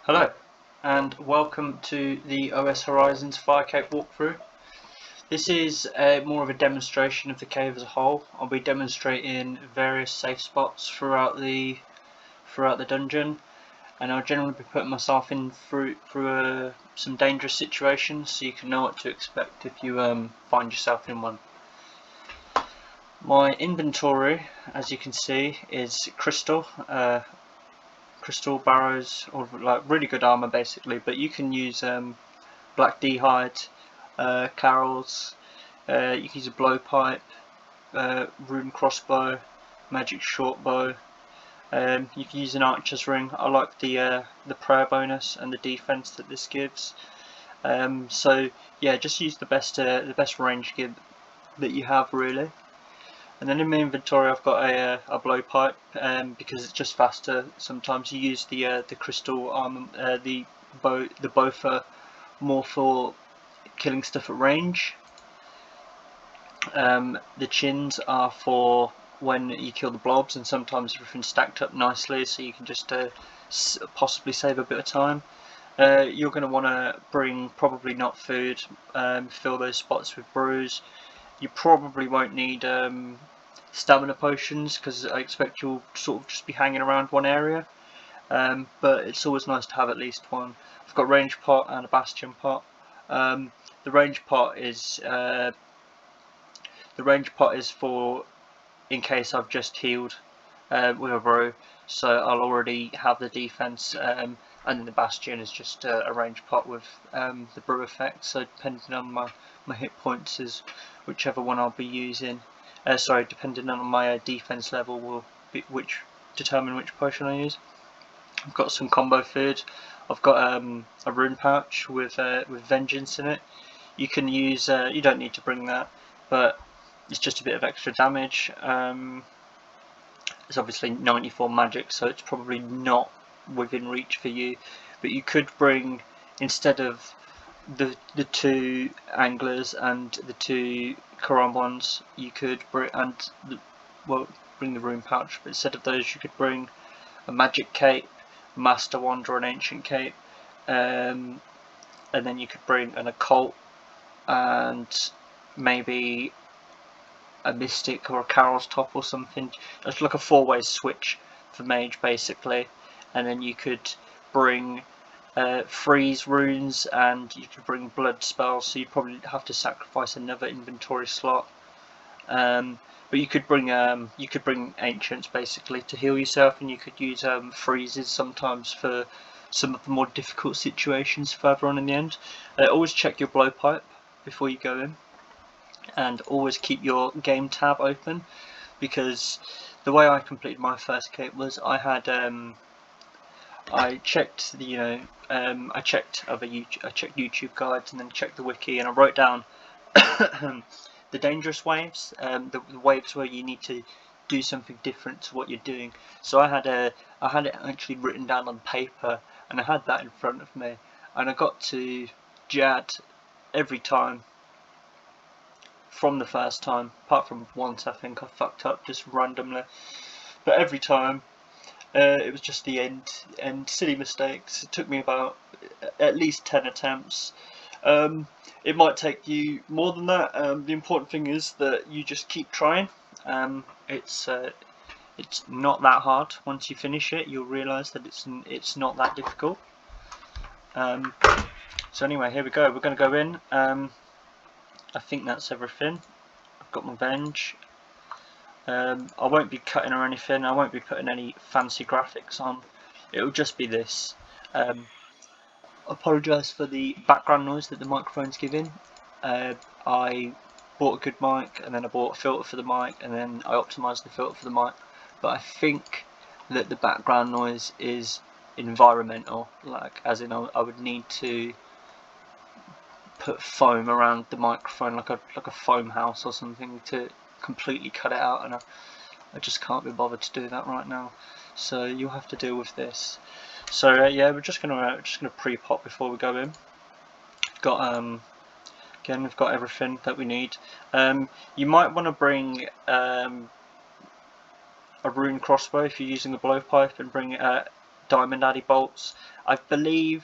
Hello, and welcome to the OS Horizons Fire Cave walkthrough. This is more of a demonstration of the cave as a whole. I'll be demonstrating various safe spots throughout the dungeon, and I'll generally be putting myself in through some dangerous situations, so you can know what to expect if you find yourself in one. My inventory, as you can see, is crystal barrows, or like really good armor basically, but you can use black d'hide, carols, you can use a blowpipe, rune crossbow, magic short bow. You can use an archer's ring. I like the prayer bonus and the defense that this gives. So yeah, just use the best range gear that you have really. And then in my inventory I've got a blowpipe, because it's just faster. Sometimes you use the crystal armor, the bow for more for killing stuff at range. The chins are for when you kill the blobs, and sometimes everything's stacked up nicely, so you can just possibly save a bit of time. You're going to want to bring probably not food, fill those spots with brews. You probably won't need stamina potions, because I expect you'll sort of just be hanging around one area, but it's always nice to have at least one. I've got a range pot and a bastion pot. The range pot is for in case I've just healed with a brew, so I'll already have the defense, and then the bastion is just a range pot with the brew effect, so depending on my hit points is whichever one I'll be using. Depending on my defense level will determine which potion I use. I've got some combo food. I've got a rune pouch with vengeance in it. You can use. You don't need to bring that, but it's just a bit of extra damage. It's obviously 94 magic, so it's probably not within reach for you. But you could bring, instead of the two anglers and the two Karambons, you could bring bring the rune pouch, but instead of those you could bring a magic cape, master wand, or an ancient cape, and then you could bring an occult and maybe a mystic or a carol's top or something. It's like a four-way switch for mage basically, and then you could bring freeze runes, and you could bring blood spells, so you probably have to sacrifice another inventory slot. But you could bring ancients basically to heal yourself, and you could use freezes sometimes for some of the more difficult situations further on in the end. Always check your blowpipe before you go in, and always keep your game tab open, because the way I completed my first cape was I had I checked I checked YouTube guides, and then checked the wiki, and I wrote down the dangerous waves, the waves where you need to do something different to what you're doing. So I had it actually written down on paper, and I had that in front of me, and I got to Jad every time from the first time, apart from once I think I fucked up just randomly, but every time it was just the end silly mistakes. It took me about at least 10 attempts. It might take you more than that. The important thing is that you just keep trying. It's not that hard. Once you finish it, you'll realise that it's not that difficult. So anyway, here we go. We're going to go in. I think that's everything. I've got my venge. I won't be cutting or anything. I won't be putting any fancy graphics on. It'll just be this. Apologise for the background noise that the microphone's giving. I bought a good mic, and then I bought a filter for the mic, and then I optimised the filter for the mic. But I think that the background noise is environmental, like as in I would need to put foam around the microphone, like a foam house or something, to completely cut it out, and I just can't be bothered to do that right now, so you'll have to deal with this. So yeah, we're just gonna pre-pop before we go in. Again, we've got everything that we need. You might want to bring a rune crossbow if you're using a blowpipe, and bring diamond addy bolts. I believe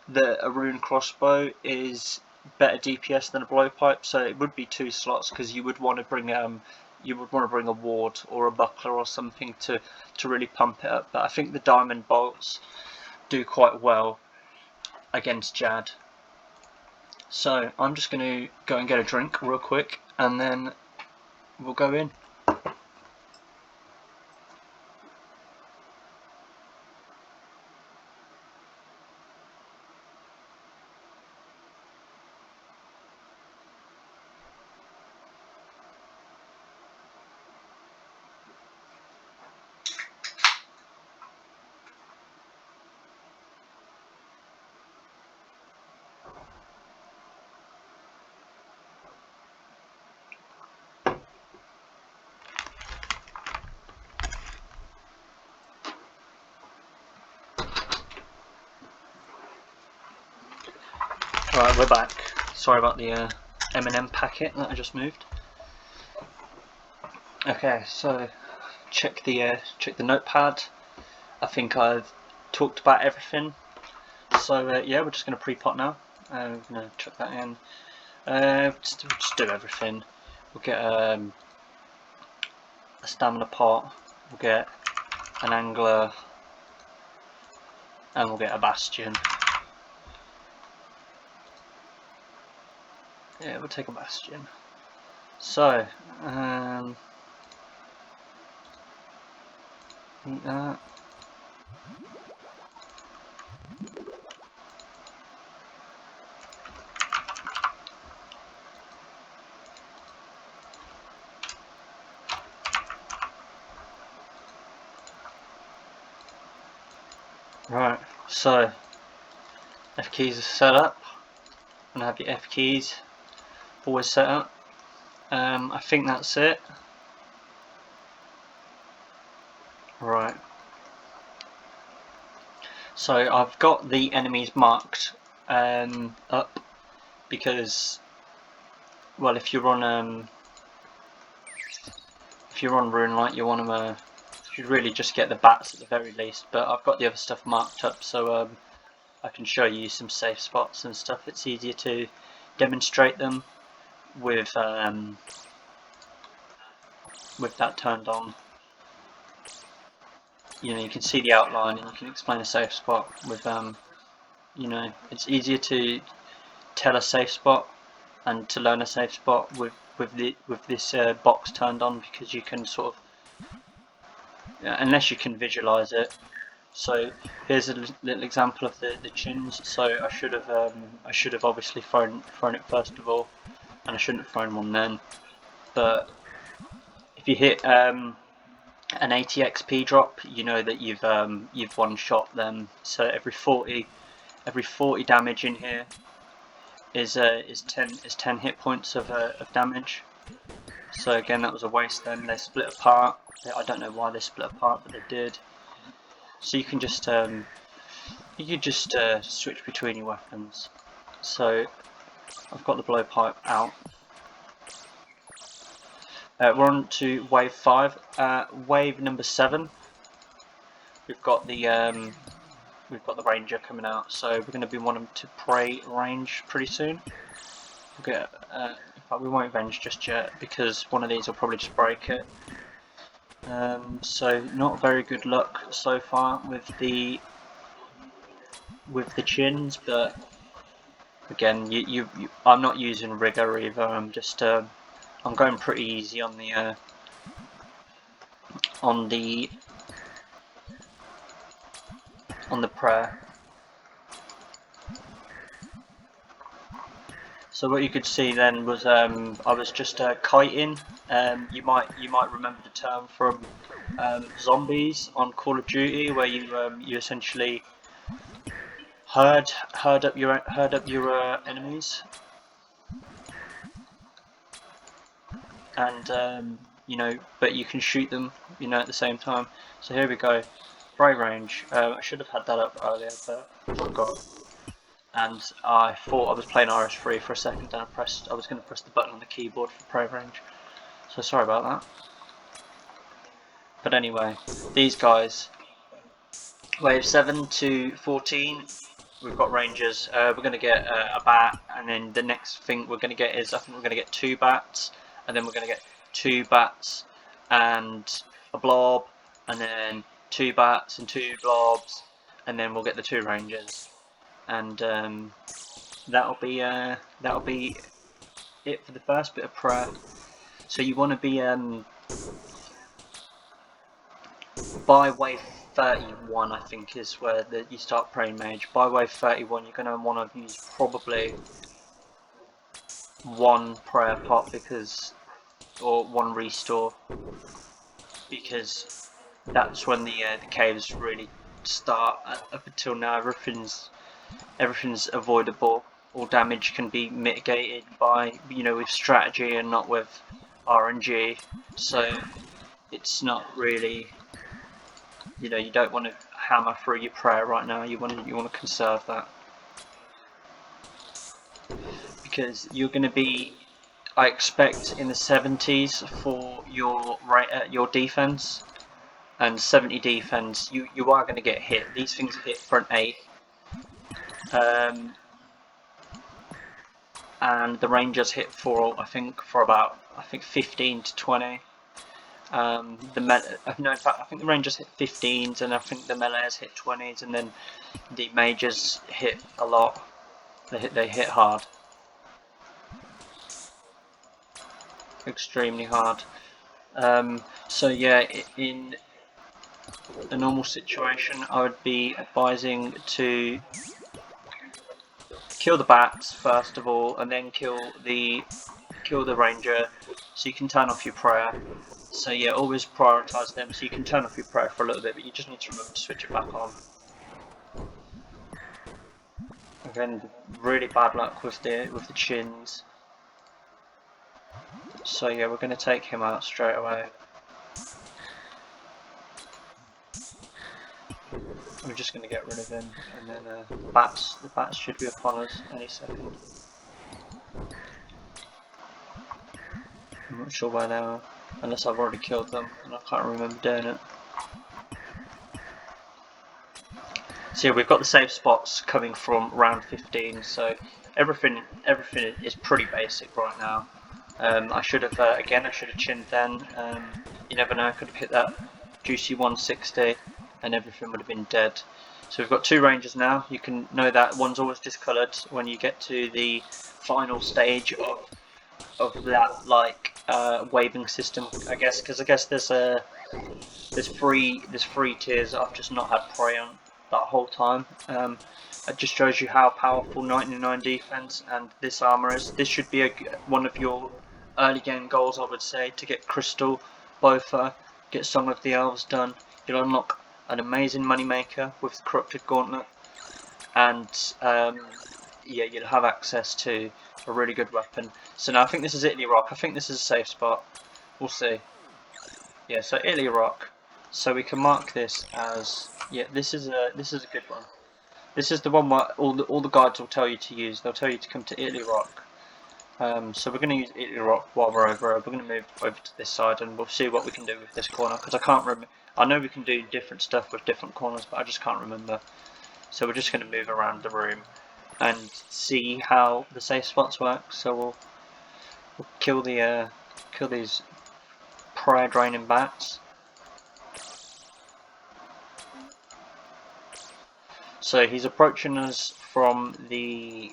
that a rune crossbow is better DPS than a blowpipe, so it would be 2 slots because you would want to bring a ward or a buckler or something to really pump it up. But I think the diamond bolts do quite well against Jad. So I'm just going to go and get a drink real quick and then we'll go in. Right, we're back. Sorry about the M&M packet that I just moved. Okay, so check the notepad. I think I've talked about everything. So yeah, we're just going to pre-pot now. We're going to chuck that in. Just do everything. We'll get a stamina pot. We'll get an angler, and we'll get a bastion. Yeah, we'll take a bastion. So, eat that. Right, so F keys are set up, and have your F keys always set up. I think that's it. Right. So I've got the enemies marked up because, well, if you're on Runelite, you want to should really just get the bats at the very least. But I've got the other stuff marked up, so I can show you some safe spots and stuff. It's easier to demonstrate them with that turned on. You know, you can see the outline and you can explain a safe spot with you know, it's easier to tell a safe spot and to learn a safe spot with this box turned on, because you can sort of, unless you can visualize it. So here's a little example of the chins. So I should have obviously thrown it first of all, and I shouldn't have thrown one then. But if you hit an 80 XP drop, you know that you've one shot them. So every 40 damage in here is 10 hit points of damage. So again, that was a waste. Then they split apart. I don't know why they split apart, but they did. So you can just switch between your weapons. So I've got the blowpipe out. We're on to wave 5. Wave number 7. We've got the ranger coming out. So we're going to be wanting to pray range pretty soon. We'll get. In fact, we won't range just yet because one of these will probably just break it. So not very good luck so far with the chins, but again, I'm not using rigor either. I'm just I'm going pretty easy on the prayer. So what you could see then was I was just kiting. You might remember the term from zombies on Call of Duty, where you essentially herd up your enemies, and you know, but you can shoot them, you know, at the same time. So here we go, spray range. I should have had that up earlier, but I forgot. And I thought I was playing RS3 for a second, and I was going to press the button on the keyboard for spray range. So sorry about that. But anyway, these guys Wave 7 to 14, we've got rangers. We're going to get a bat, and then the next thing we're going to get is, I think we're going to get 2 bats, and then we're going to get 2 bats and a blob, and then 2 bats and 2 blobs, and then we'll get the 2 rangers, and that'll be it for the first bit of prayer. So you want to be by wave 31, I think, is where you start praying mage. By wave 31, you're going to want to use probably 1 prayer pot or 1 restore, because that's when the caves really start. Up until now, everything's avoidable. All damage can be mitigated by, with strategy and not with RNG. So it's not really, you don't want to hammer through your prayer right now. You want to conserve that, because you're going to be, I expect, in the 70s for your defense, and 70 defense. You are going to get hit. These things hit for an 8. And the rangers hit for about 15 to 20. In fact, I think the rangers hit 15s, and I think the melees hit 20s, and then the mages hit a lot. They hit hard, extremely hard. So yeah, in a normal situation, I would be advising to kill the bats first of all, and then kill the ranger, so you can turn off your prayer. So yeah, always prioritise them, so you can turn off your prayer for a little bit, but you just need to remember to switch it back on. Again, really bad luck with the chins. So yeah, we're going to take him out straight away. We're just going to get rid of him, and then the bats should be upon us any second. I'm not sure where they are, unless I've already killed them, and I can't remember doing it. So yeah, we've got the safe spots coming from round 15, so everything is pretty basic right now. I should have chinned then. You never know, I could have hit that juicy 160 and everything would have been dead. So we've got 2 rangers now. You can know that one's always discoloured when you get to the final stage of that waving system, I guess, because I guess there's 3 tiers I've just not had prey on that whole time. It just shows you how powerful 99 defense and this armor is. This should be one of your early game goals, I would say, to get Crystal, Bofa, get Song of the Elves done. You'll unlock an amazing moneymaker with the Corrupted Gauntlet, and yeah, you'll have access to a really good weapon. So now I think this is Italy Rock. I think this is a safe spot. We'll see. Yeah, so Italy Rock. So we can mark this as, yeah, this is a good one. This is the one where all the guides will tell you to use. They'll tell you to come to Italy Rock. So we're going to use Italy Rock while we're over. We're going to move over to this side, and we'll see what we can do with this corner, because I can't remember. I know we can do different stuff with different corners, but I just can't remember. So we're just going to move around the room and see how the safe spots work. So we'll kill these prayer draining bats. So he's approaching us from the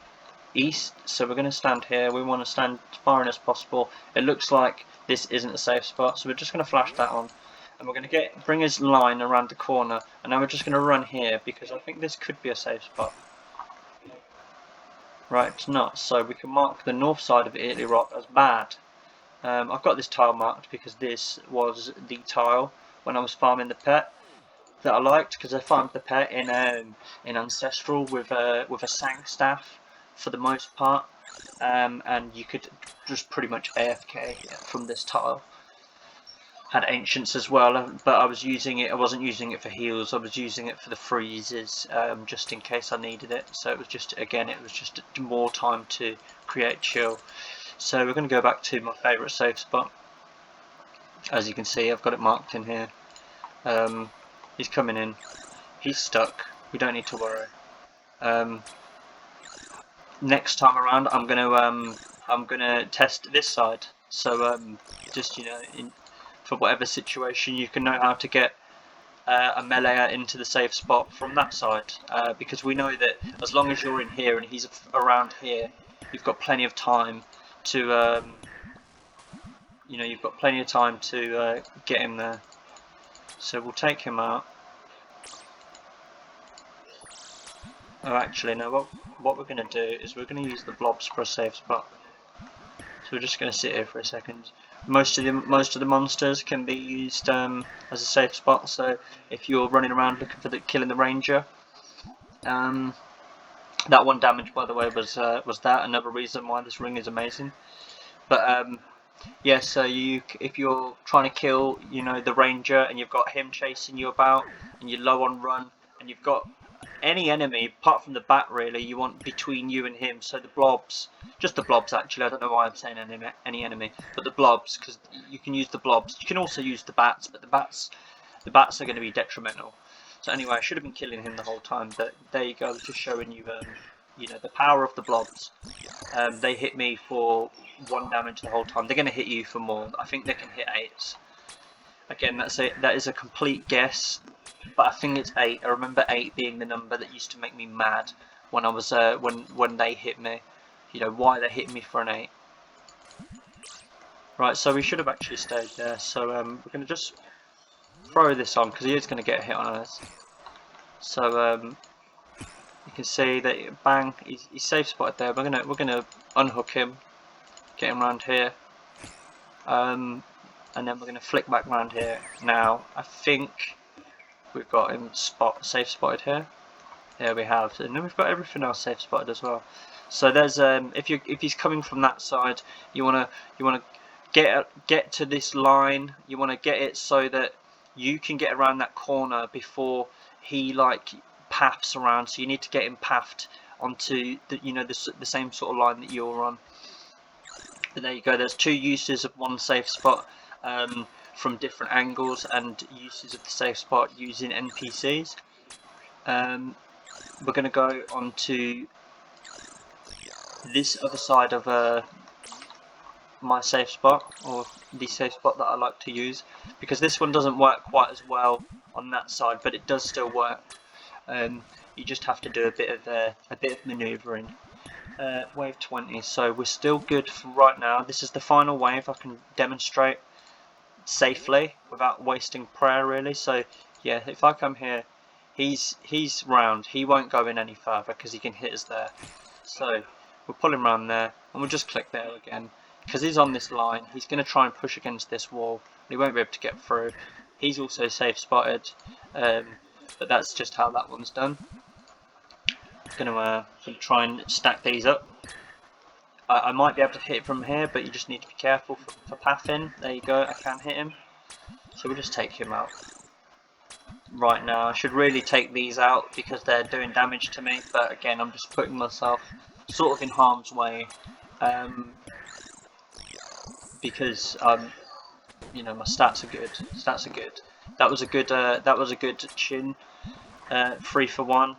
east, so we're going to stand here. We want to stand as far in as possible. It looks like this isn't a safe spot, so we're just going to flash that on, and we're going to bring his line around the corner, and now we're just going to run here, because I think this could be a safe spot. Right, it's not, so we can mark the north side of Italy Rock as bad. I've got this tile marked because this was the tile when I was farming the pet that I liked, because I farmed the pet in Ancestral with a sang staff for the most part, and you could just pretty much AFK from this tile. Had ancients as well, but I wasn't using it for heals. I was using it for the freezes, just in case I needed it. So it was just more time to create chill. So we're going to go back to my favourite safe spot. As you can see, I've got it marked in here. He's coming in. he's stuck. We don't need to worry. Next time around, I'm gonna test this side. So just for whatever situation, you can know how to get a meleeer into the safe spot from that side, because we know that as long as you're in here and he's around here, you've got plenty of time to get him there. So we'll take him out. Oh, actually, no. What we're going to do is we're going to use the blobs for a safe spot. So we're just going to sit here for a second. Most of the monsters can be used as a safe spot. So if you're running around looking for killing the ranger, that one damage, by the way, was that another reason why this ring is amazing. But yeah, so if you're trying to kill the ranger and you've got him chasing you about and you're low on run and you've got any enemy apart from the bat, really, you want between you and him. So the blobs, just the blobs actually, I don't know why I'm saying any enemy, but the blobs, because you can use the blobs. You can also use the bats, but the bats are going to be detrimental. So anyway, I should have been killing him the whole time, but there you go, just showing you the power of the blobs. They hit me for 1 damage the whole time. They're going to hit you for more. I think they can hit 8. Again, that is a complete guess, but I think it's 8. I remember 8 being the number that used to make me mad when I was when they hit me. Why they hit me for an 8. Right, so we should have actually stayed there. So we're going to just throw this on because he is going to get a hit on us. So you can see that bang, he's safe spotted there. We're gonna unhook him, get him around here. And then we're going to flick back around here. Now, I think we've got him safe spotted here. Yeah, we have. And then we've got everything else safe spotted as well. So there's if he's coming from that side, you wanna get to this line. You wanna get it so that you can get around that corner before he paths around. So you need to get him pathed onto the same sort of line that you're on. But there you go. There's 2 uses of one safe spot. From different angles and uses of the safe spot using NPCs. We're going to go on to this other side of my safe spot, or the safe spot that I like to use, because this one doesn't work quite as well on that side, but it does still work. You just have to do a bit of manoeuvring. Wave 20, so we're still good for right now. This is the final wave I can demonstrate safely without wasting prayer, really. So yeah, if I come here, he's round, he won't go in any further because he can hit us there. So we'll pull him round there and we'll just click there again because he's on this line. He's going to try and push against this wall. He won't be able to get through. He's also safe spotted, but that's just how that one's done. I'm going to try and stack these up. I might be able to hit from here, but you just need to be careful for pathing. There you go, I can hit him. So we'll just take him out. Right now, I should really take these out because they're doing damage to me, but again, I'm just putting myself sort of in harm's way. Because my stats are good. That was a good chin. 3 for 1.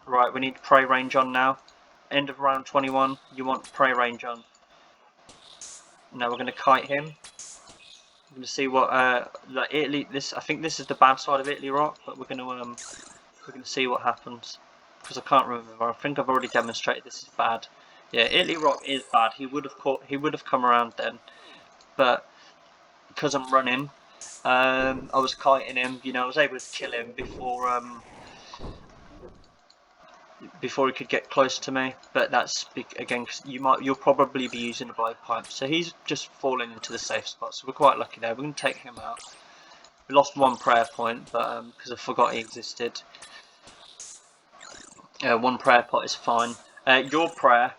Right, we need prey range on now. End of round 21, you want prey range on. Now we're going to kite him. We're going to see what Italy. I think this is the bad side of Italy Rock, but we're going to see what happens because I can't remember. I think I've already demonstrated this is bad. Yeah, Italy Rock is bad. He would have come around then, but because I'm running, I was kiting him. I was able to kill him before he could get close to me, but that's again because you'll probably be using a blowpipe. So he's just falling into the safe spot, so we're quite lucky there. We're going to take him out. We lost 1 prayer point, but because I forgot he existed. 1 prayer pot is fine. Your prayer,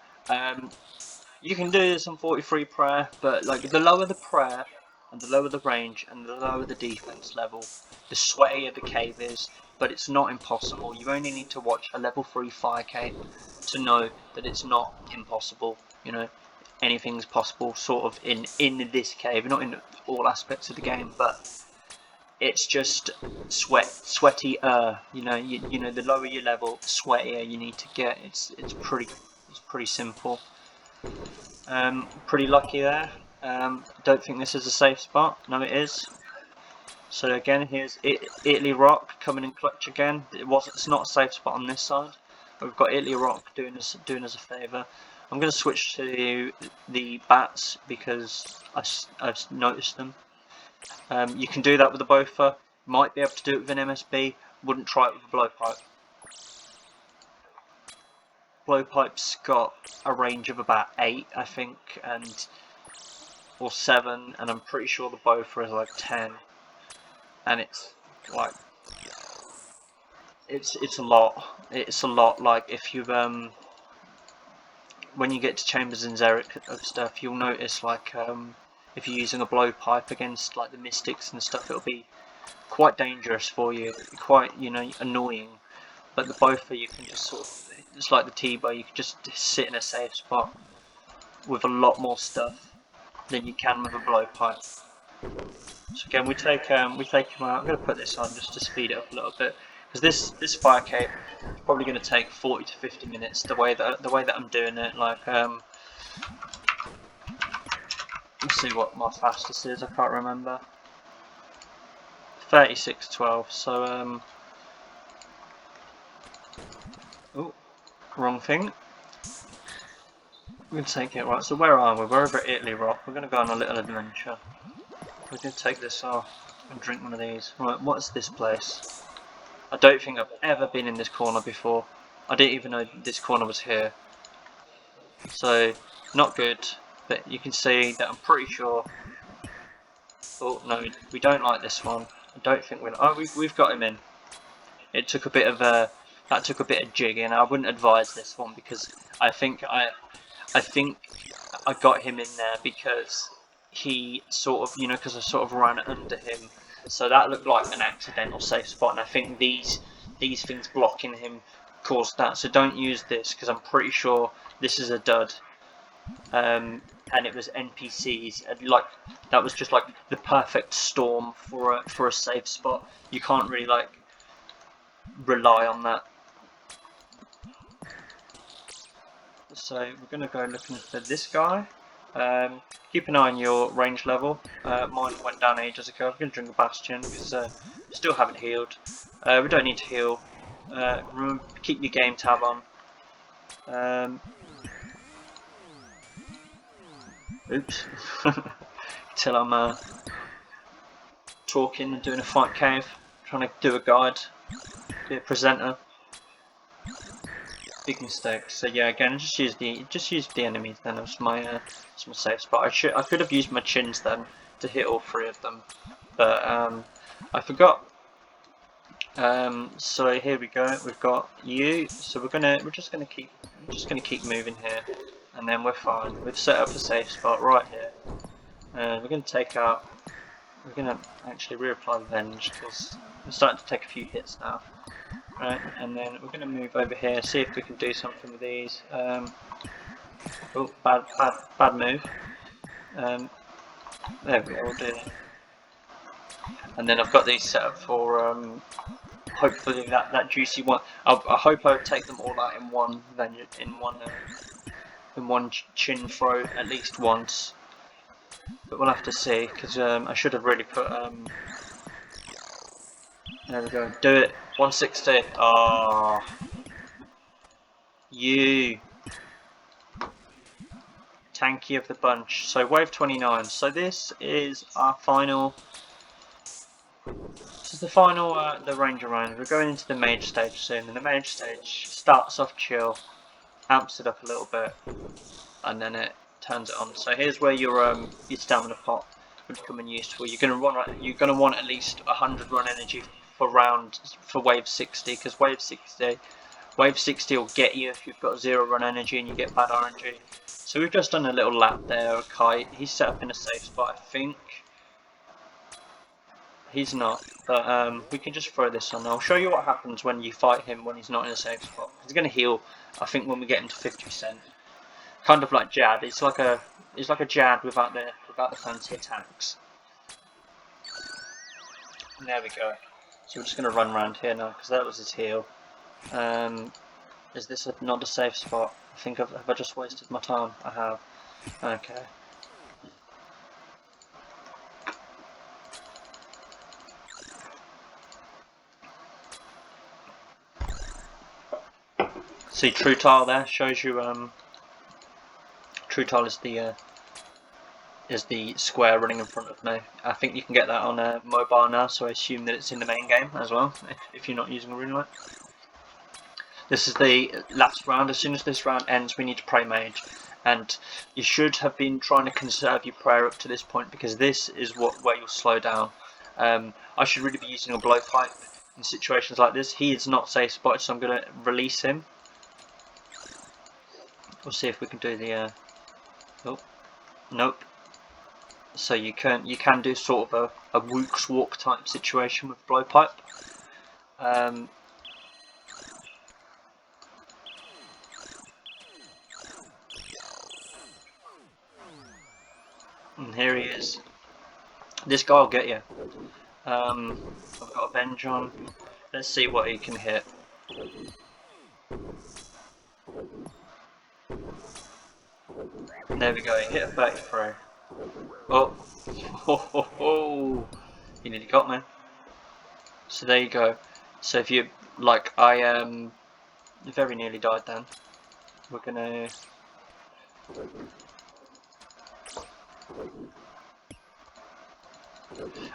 you can do this on 43 prayer, but the lower the prayer and the lower the range and the lower the defense level, the sweatier the cave is. But it's not impossible. You only need to watch a level 3 fire cave to know that it's not impossible. Anything's possible sort of in this cave, not in all aspects of the game, but it's just sweatier. You know, the lower your level, sweatier you need to get. It's pretty simple. Pretty lucky there. Don't think this is a safe spot. No, it is. So again, here's Italy Rock coming in clutch again. It's not a safe spot on this side, but we've got Italy Rock doing us a favour. I'm going to switch to the bats because I've noticed them. You can do that with a Bofa. Might be able to do it with an MSB. Wouldn't try it with a blowpipe. Blowpipe's got a range of about 8, I think, or 7, and I'm pretty sure the Bofa is like 10. And it's like it's a lot. It's a lot. Like if you when you get to Chambers and Xeric of stuff, you'll notice like if you're using a blowpipe against like the Mystics and stuff, it'll be quite dangerous for you, quite, you know, annoying. But the Bofa, you can just sort of, it's like the T-bow, you can just sit in a safe spot with a lot more stuff than you can with a blowpipe. So again, we take him out. I'm going to put this on just to speed it up a little bit, because this fire cape is probably going to take 40 to 50 minutes. The way that I'm doing it, like let's see what my fastest is. I can't remember. 36:12. So oh, wrong thing. We're going to take it right. So where are we? We're over at Italy Rock. We're going to go on a little adventure. We're going to take this off and drink one of these. Right, what's this place? I don't think I've ever been in this corner before. I didn't even know this corner was here. So, not good. But you can see that I'm pretty sure... Oh, no, we don't like this one. I don't think we're... Oh, we've got him in. It took a bit of that took a bit of jigging. I wouldn't advise this one because I think I got him in there because he sort of, you know, because I sort of ran under him, so that looked like an accidental safe spot, and I think these things blocking him caused that. So don't use this because I'm pretty sure this is a dud, and it was NPCs, and like that was just like the perfect storm for a safe spot. You can't really like rely on that. So we're going to go looking for this guy. Keep an eye on your range level. Mine went down ages ago. I'm going to drink a Bastion because still haven't healed. We don't need to heal. Remember, keep your game tab on. Oops. Till I'm talking and doing a fight cave, trying to do a guide, be a presenter. Big mistake. So yeah, again, just use the enemies. Then it's my safe spot. I could have used my chins then to hit all 3 of them, but I forgot. So here we go. We've got you. So we're just gonna keep moving here, and then we're fine. We've set up a safe spot right here. We're gonna take out. We're gonna actually reapply the Venge because we're starting to take a few hits now. Right, and then we're going to move over here, see if we can do something with these. Oh, bad move. There we go, we'll do it. And then I've got these set up for hopefully that juicy one. I hope I take them all out in one in one chin throw at least once. But we'll have to see because I should have really put. There we go. Do it. 160. Ah, you tanky of the bunch. So wave 29. So this is our final. This is the final the ranger round. We're going into the mage stage soon, and the mage stage starts off chill, amps it up a little bit, and then it turns it on. So here's where your stamina pot will become useful. You're gonna want at least 100 run energy for wave 60, because wave 60 will get you if you've got 0 run energy and you get bad RNG. So we've just done a little lap there. Okay, he's set up in a safe spot, I think. He's not, but we can just throw this on. I'll show you what happens when you fight him when he's not in a safe spot. He's going to heal, I think, when we get into 50%. Kind of like Jad. It's like a Jad without the fancy attacks. There we go. So we're just going to run around here now, because that was his heal. Is this not a safe spot? I think have I just wasted my time? I have. Okay. See, true tile there shows you. True tile is the square running in front of me. I think you can get that on a mobile now, so I assume that it's in the main game as well, if you're not using a rune light. This is the last round. As soon as this round ends, we need to pray mage, and you should have been trying to conserve your prayer up to this point, because this is where you'll slow down. I should really be using a blowpipe in situations like this. He is not safe spotted, so I'm going to release him. We'll see if we can do the. Oh, nope. So you can do sort of a Wook's walk type situation with blowpipe. And here he is. This guy will get you. I've got a Venge on. Let's see what he can hit. There we go, he hit a 33. Oh, ho. He nearly got me. So there you go. So if you like, I very nearly died then. We're gonna.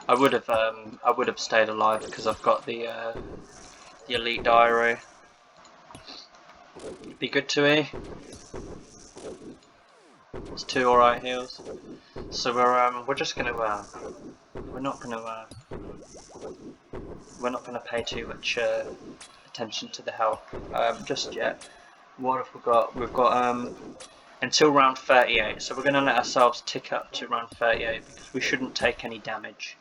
I would have stayed alive because I've got the elite diary. Be good to me. It's 2 alright heals. So we're just gonna we're not gonna pay too much attention to the health just yet. What have we got? We've got until round 38, so we're gonna let ourselves tick up to round 38 because we shouldn't take any damage.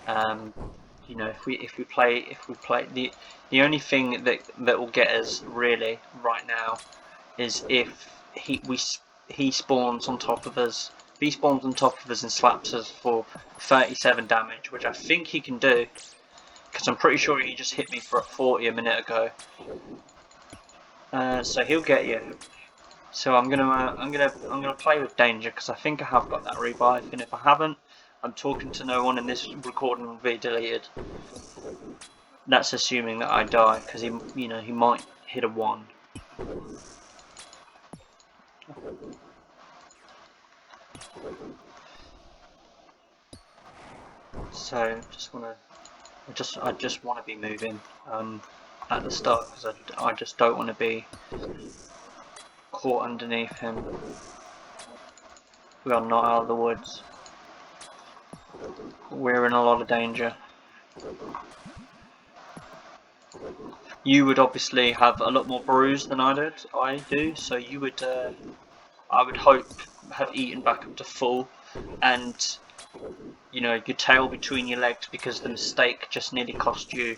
You know, if we play the only thing that will get us really right now is if he spawns on top of us. If he spawns on top of us and slaps us for 37 damage, which I think he can do, because I'm pretty sure he just hit me for a 40 a minute ago. So he'll get you. So I'm gonna play with danger because I think I have got that revive, and if I haven't, I'm talking to no one, and this recording will be deleted. That's assuming that I die, because he might hit a 1. So I just want to be moving at the start, because I just don't want to be caught underneath him. We are not out of the woods. We're in a lot of danger. You would obviously have a lot more bruise than I do, so you would, I would hope, have eaten back up to full, and you know, your tail between your legs, because the mistake just nearly cost you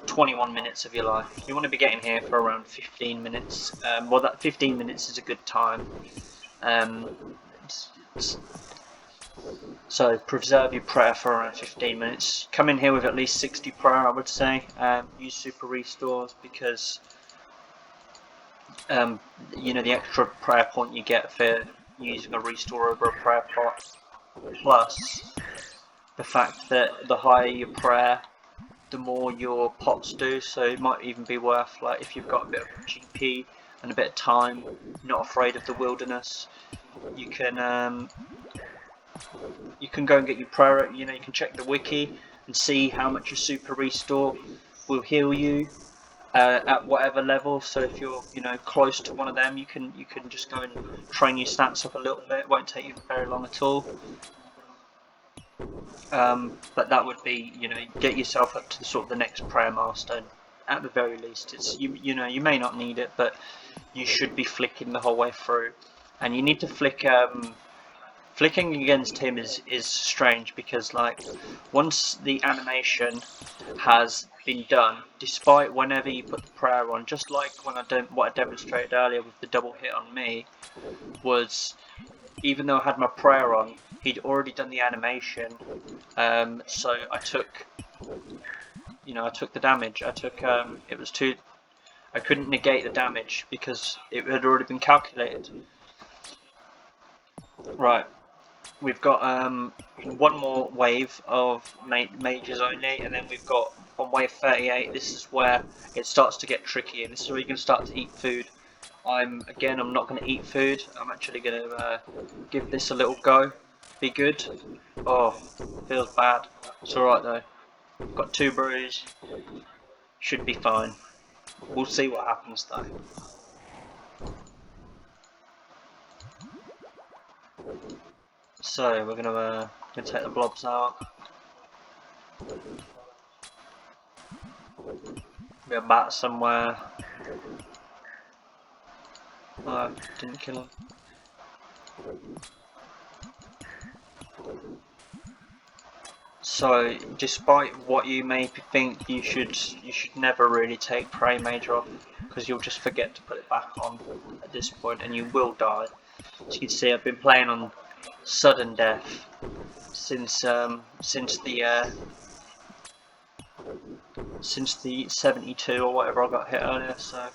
21 minutes of your life. You want to be getting here for around 15 minutes. Well, that 15 minutes is a good time. So preserve your prayer for around 15 minutes. Come in here with at least 60 prayer, I would say. Use super restores, because you know, the extra prayer point you get for using a restore over a prayer pot, plus the fact that the higher your prayer, the more your pots do. So it might even be worth, like, if you've got a bit of GP and a bit of time, not afraid of the wilderness, you can go and get your prayer. You know, you can check the wiki and see how much your super restore will heal you at whatever level. So if you're, you know, close to one of them, you can just go and train your stats up a little bit. It won't take you very long at all. But that would be, you know, get yourself up to the next prayer milestone. At the very least, it's you know, you may not need it, but you should be flicking the whole way through. And you need to flick. Flicking against him is strange, because, like, once the animation has been done, despite whenever you put the prayer on, just like when what I demonstrated earlier with the double hit on me, was even though I had my prayer on, he'd already done the animation, so I took, I took the damage. It was too. I couldn't negate the damage because it had already been calculated. Right, we've got one more wave of mages only, and then we've got on wave 38. This is where it starts to get tricky, and this is where you're going to start to eat food. I'm not going to eat food. I'm actually going to give this a little go. Be good. Oh, feels bad. It's alright though. Got 2 brews. Should be fine. We'll see what happens though. So we're gonna take the blobs out. We have bat somewhere. Didn't kill him. So, despite what you may think, you should never really take Prey Mage off, because you'll just forget to put it back on at this point, and you will die. As you can see, I've been playing on sudden death since the 72 or whatever I got hit earlier. So,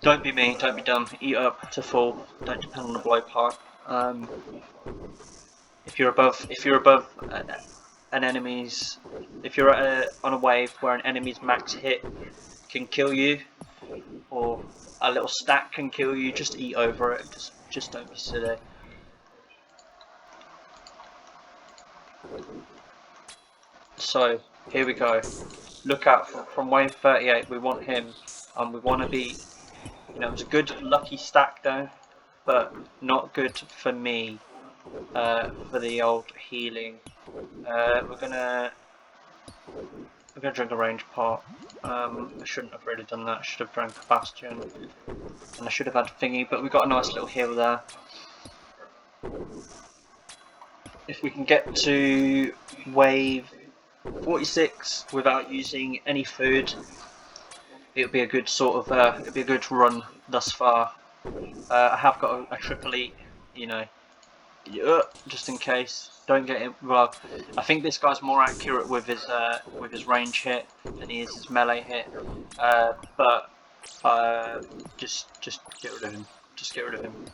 don't be me, don't be dumb. Eat up to full. Don't depend on the blowpipe. If you're above an enemy's, if you're on a wave where an enemy's max hit can kill you, or a little stack can kill you, just eat over it. Just don't be silly. So here we go. Look out from wave 38. We want him, and we want to be. It was a good lucky stack though, but not good for me. For the old healing, we're gonna drink a range pot. I shouldn't have really done that. I should have drank a bastion, and I should have had thingy. But we got a nice little heal there. If we can get to wave 46 without using any food, it'll be a good it'll be a good run thus far. I have got a triple eat, just in case. Don't get it. Well, I think this guy's more accurate with his range hit than he is his melee hit. But just get rid of him. Just get rid of him.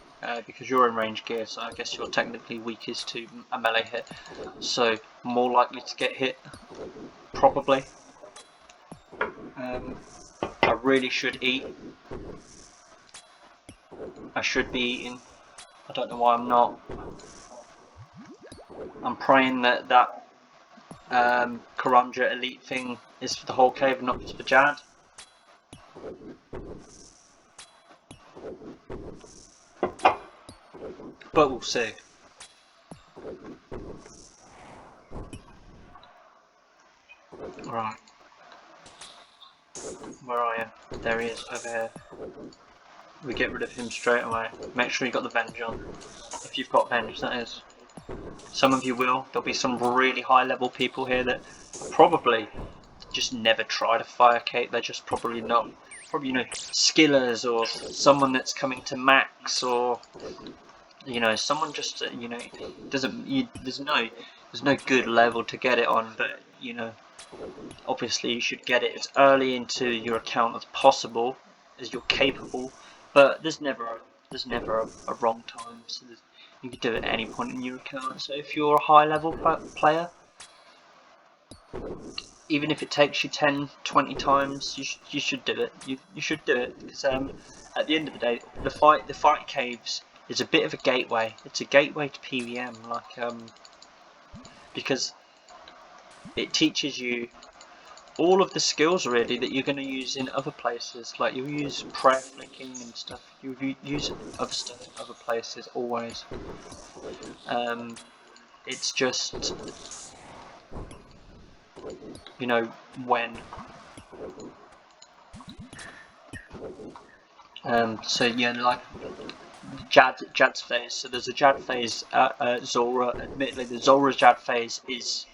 Because you're in range gear, so I guess you're technically weakest to a melee hit. So more likely to get hit, probably. I really should eat. I should be eating. I don't know why I'm not. I'm praying that Karanja elite thing is for the whole cave, not just for Jad. But we'll see. Right. Where are you? There he is, over here. We get rid of him straight away. Make sure you got the Venge on. If you've got Venge, that is. Some of you will. There'll be some really high level people here that probably just never tried a fire cape. They're just probably not. Probably, skillers, or someone that's coming to max, or someone just doesn't. There's no good level to get it on, but obviously you should get it as early into your account as possible, as you're capable. But there's never a wrong time, so you can do it at any point in your account. So if you're a high level player, even if it takes you 10-20 times, you should do it. You should do it, because at the end of the day, the fight caves is a bit of a gateway. It's a gateway to PVM, because it teaches you all of the skills really that you're going to use in other places. Like you'll use prayer flicking and stuff. You'll use other stuff in other places always. It's just when. So yeah, like Jad's phase. So there's a Jad phase at Zora. Admittedly, the Zora's Jad phase is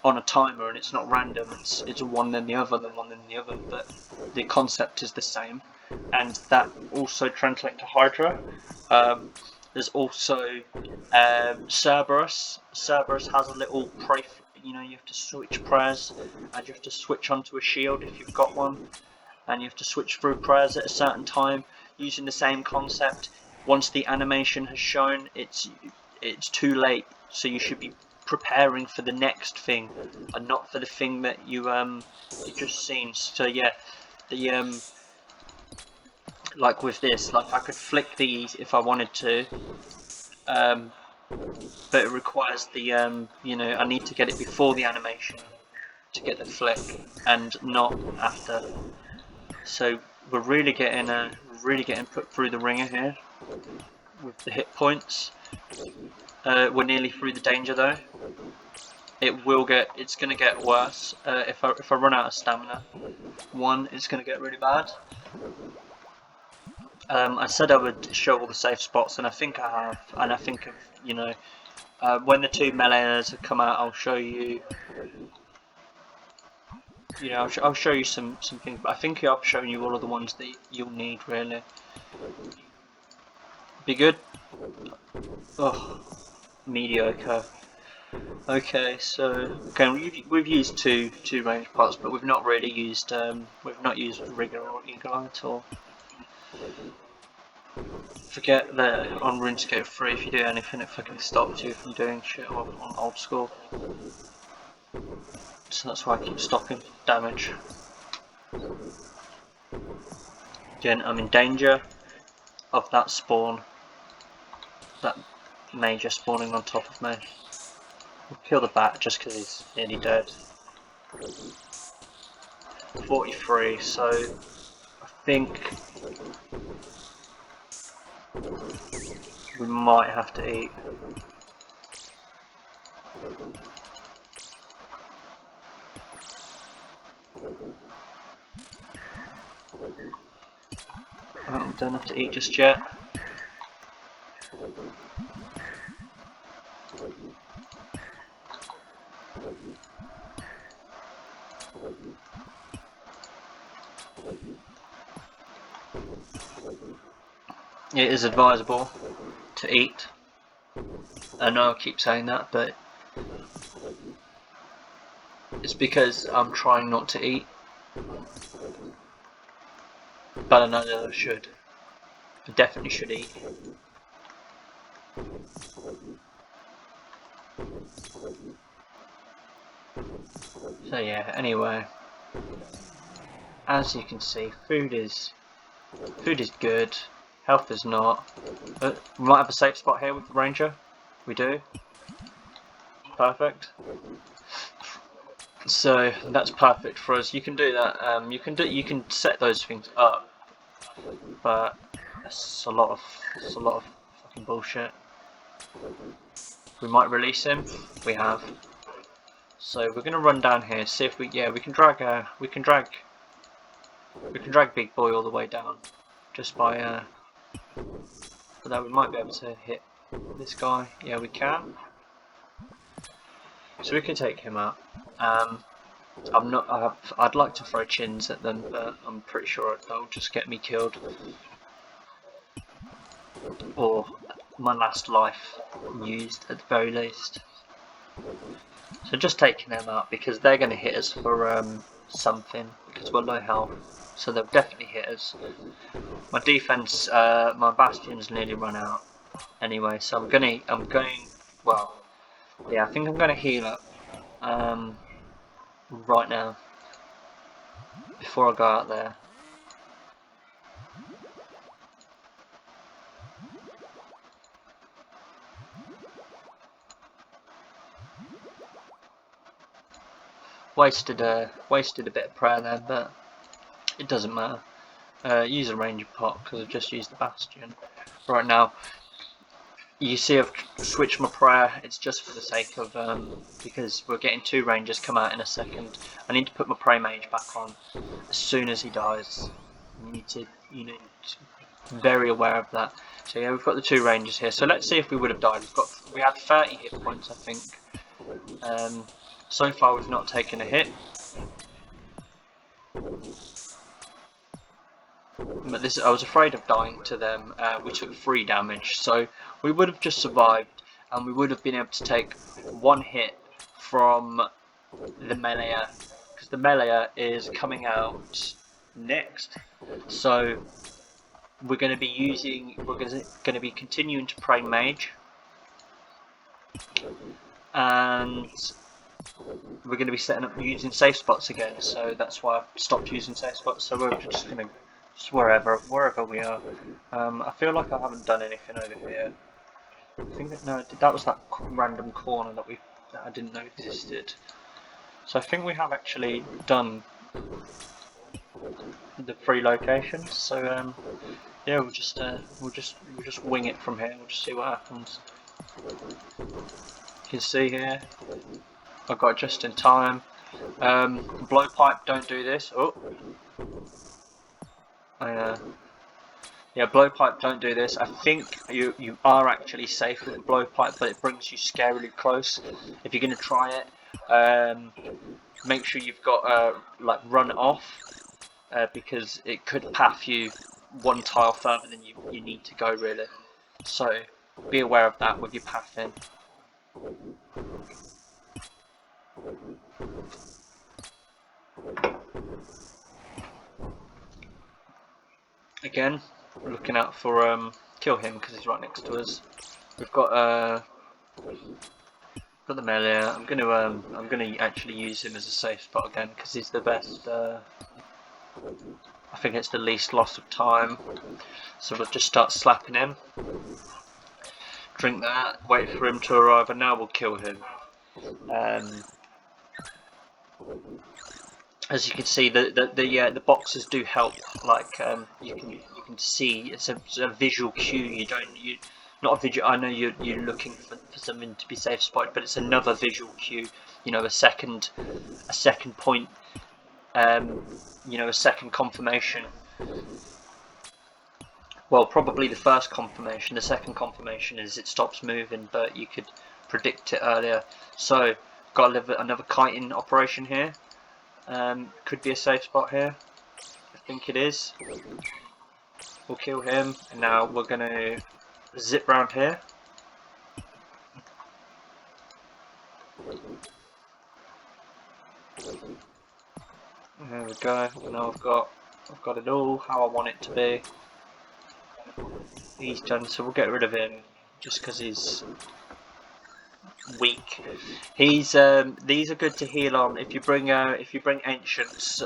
on a timer and it's not random. It's one then the other, then one then the other. But the concept is the same, and that also translates to Hydra. There's also Cerberus. Cerberus has a little pray. You have to switch prayers, and you have to switch onto a shield if you've got one, and you have to switch through prayers at a certain time using the same concept. Once the animation has shown, it's too late, so you should be preparing for the next thing and not for the thing that you just seen. So yeah, the like with this, like I could flick these if I wanted to, but it requires the I need to get it before the animation to get the flick and not after. So we're really getting put through the ringer here with the hit points. We're nearly through the danger though. It's gonna get worse if I run out of stamina. It's gonna get really bad. I said I would show all the safe spots, and I think I have. And I think when the two melees come out, I'll show you. I'll show you some things, but I think I've shown you all of the ones that you'll need really. Be good. Oh, mediocre. Okay, so we've used two range pots, but we've not really used rigor or eagle eye at all. Forget that on RuneScape 3, if you do anything, it fucking stops you from doing shit on old school. So that's why I keep stopping damage. Again, I'm in danger of that spawn, that major spawning on top of me. We'll kill the bat just because he's nearly dead. 43, so I think we might have to eat. Don't have to eat just yet. It is advisable to eat. I know I keep saying that, but it's because I'm trying not to eat. But I know that I should. I definitely should eat. So yeah, anyway. As you can see, food is good. Health is not. But we might have a safe spot here with the ranger. We do. Perfect. So that's perfect for us. You can do that. You can set those things up, but it's a lot of fucking bullshit. We might release him. We have. So we're gonna run down here. See if we can drag Big Boy all the way down, just by so that we might be able to hit this guy. Yeah, we can. So we can take him out. I'd like to throw chins at them, but I'm pretty sure they'll just get me killed, or my last life used at the very least. So just taking them out because they're going to hit us for something, because we're low health, so they'll definitely hit us. My defense, my bastion's nearly run out anyway, so I'm going. Well, yeah, I think I'm going to heal up right now before I go out there. Wasted a bit of prayer there, but it doesn't matter. Use a ranger pot because I've just used the bastion. Right now, you see I've switched my prayer. It's just for the sake of because we're getting two rangers come out in a second. I need to put my prey mage back on as soon as he dies. You need to, very aware of that. So yeah, we've got the two rangers here. So let's see if we would have died. We had 30 hit points, I think. So far we've not taken a hit. but this, I was afraid of dying to them. We took 3 damage, so we would have just survived, and we would have been able to take 1 hit from the melee, because the melee is coming out next. So we're going to be continuing to pray mage, and we're going to be setting up using safe spots again. So that's why I've stopped using safe spots. So we're just going to just wherever we are. I feel like I haven't done anything over here. I think that, no, that was that random corner that I didn't know existed. So I think we have actually done the 3 locations. So yeah, we'll just wing it from here. We'll just see what happens. You can see here, I've got it just in time. Blowpipe, don't do this. Oh, yeah, blowpipe, don't do this. I think you are actually safe with the blowpipe, but it brings you scarily close. If you're going to try it, make sure you've got like run off, because it could path you 1 tile further than you need to go, really. So be aware of that with your pathing. Again, we're looking out for kill him because he's right next to us. We've got the melee. I'm gonna actually use him as a safe spot again because he's the best. I think it's the least loss of time. So we'll just start slapping him. Drink that. Wait for him to arrive, and now we'll kill him. As you can see, the boxes do help. Like you can see it's a visual cue. Not a visual. I know you're looking for something to be safe spotted, but it's another visual cue. You know, a second point. You know, a second confirmation. Well, probably the first confirmation. The second confirmation is it stops moving, but you could predict it earlier. So, got another kiting operation here. Could be a safe spot here. I think it is. We'll kill him, and now we're gonna zip round here. There we go. Now I've got it all how I want it to be. He's done, so we'll get rid of him just because he's weak. These are good to heal on. If you bring ancients,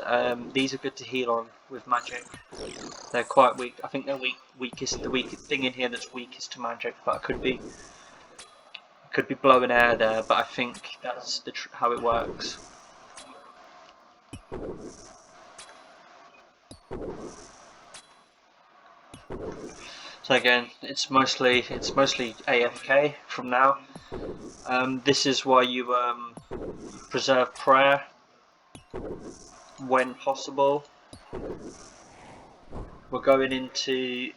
these are good to heal on with magic. They're quite weak. I think they're the weakest thing in here that's weakest to magic. But I could be blowing air there. But I think that's how it works. So again, it's mostly AFK from now. This is why you preserve prayer when possible. We're going into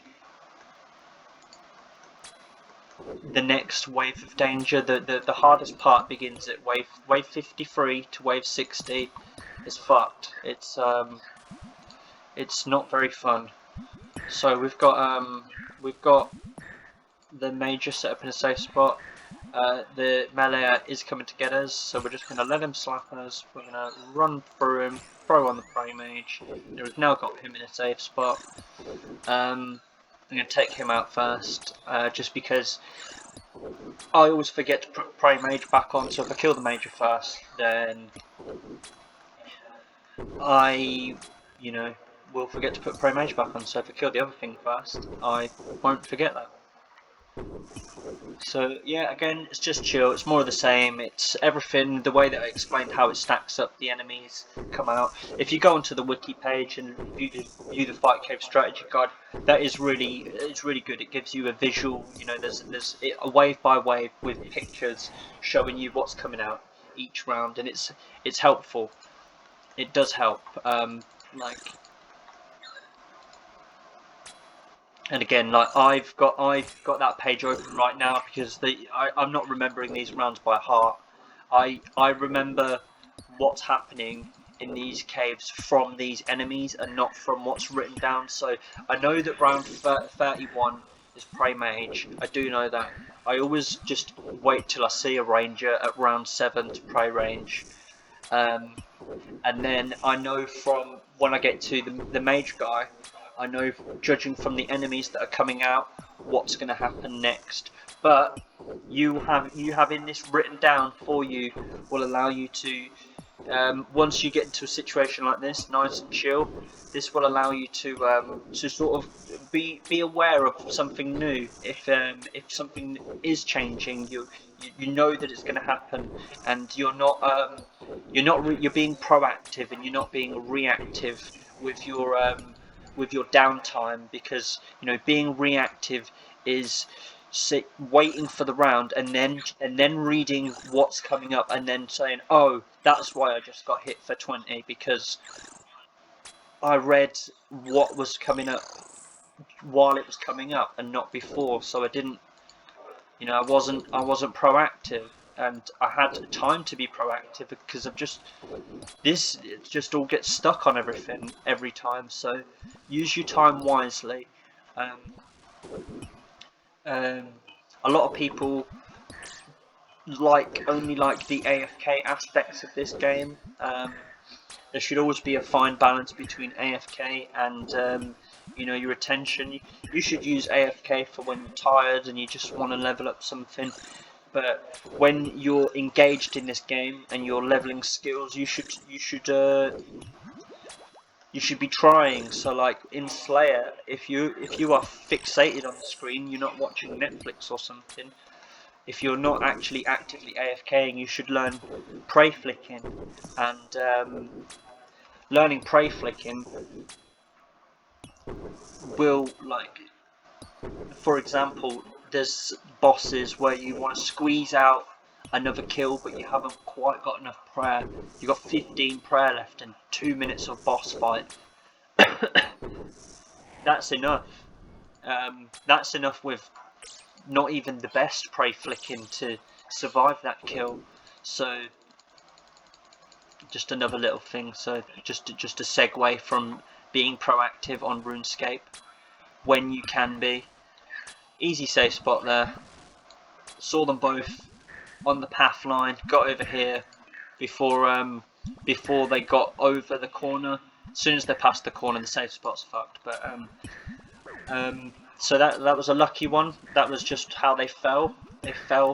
the next wave of danger. The hardest part begins at wave 53 to wave 60. Is fucked. It's not very fun. So we've got the major set up in a safe spot. The melee is coming to get us, so we're just going to let him slap us. We're going to run through him, throw on the prey mage. We've now got him in a safe spot. I'm going to take him out first, just because I always forget to put prey mage back on. So if I kill the major first, then I, will forget to put prey mage back on. So if I kill the other thing first, I won't forget that. So yeah, again, it's just chill. It's more of the same. It's everything. The way that I explained how it stacks up, the enemies come out. If you go onto the wiki page and view the Fight Cave strategy guide, it's really good. It gives you a visual. There's a wave by wave with pictures showing you what's coming out each round, and it's helpful. It does help. And again, like I've got that page open right now because I'm not remembering these rounds by heart. I remember what's happening in these caves from these enemies and not from what's written down. So I know that round 31 is Prey Mage. I do know that. I always just wait till I see a ranger at round 7 to Prey Range. And then I know from when I get to the mage guy, I know, judging from the enemies that are coming out, what's going to happen next. But you having this written down for you will allow you to, once you get into a situation like this, nice and chill, this will allow you to sort of be aware of something new. If something is changing, you know that it's going to happen, and you're you're being proactive and you're not being reactive with your downtime, because being reactive is waiting for the round and then reading what's coming up and then saying, oh, that's why I just got hit for 20, because I read what was coming up while it was coming up and not before. So I didn't, I wasn't proactive, and I had time to be proactive because of it just all gets stuck on everything every time. So use your time wisely. A lot of people only like the AFK aspects of this game. There should always be a fine balance between AFK and your attention. You should use AFK for when you're tired and you just want to level up something. But when you're engaged in this game and you're leveling skills, you should be trying. So like in Slayer, if you are fixated on the screen, you're not watching Netflix or something. If you're not actually actively AFKing, you should learn prey flicking. And learning prey flicking will, for example, there's bosses where you want to squeeze out another kill, but you haven't quite got enough prayer. You've got 15 prayer left and 2 minutes of boss fight. That's enough. That's enough with not even the best prey flicking to survive that kill. So just another little thing. So just a segue from being proactive on RuneScape when you can be. Easy safe spot there. Saw them both on the path line. Got over here before they got over the corner. As soon as they passed the corner, the safe spot's fucked. But so that was a lucky one. That was just how they fell. They fell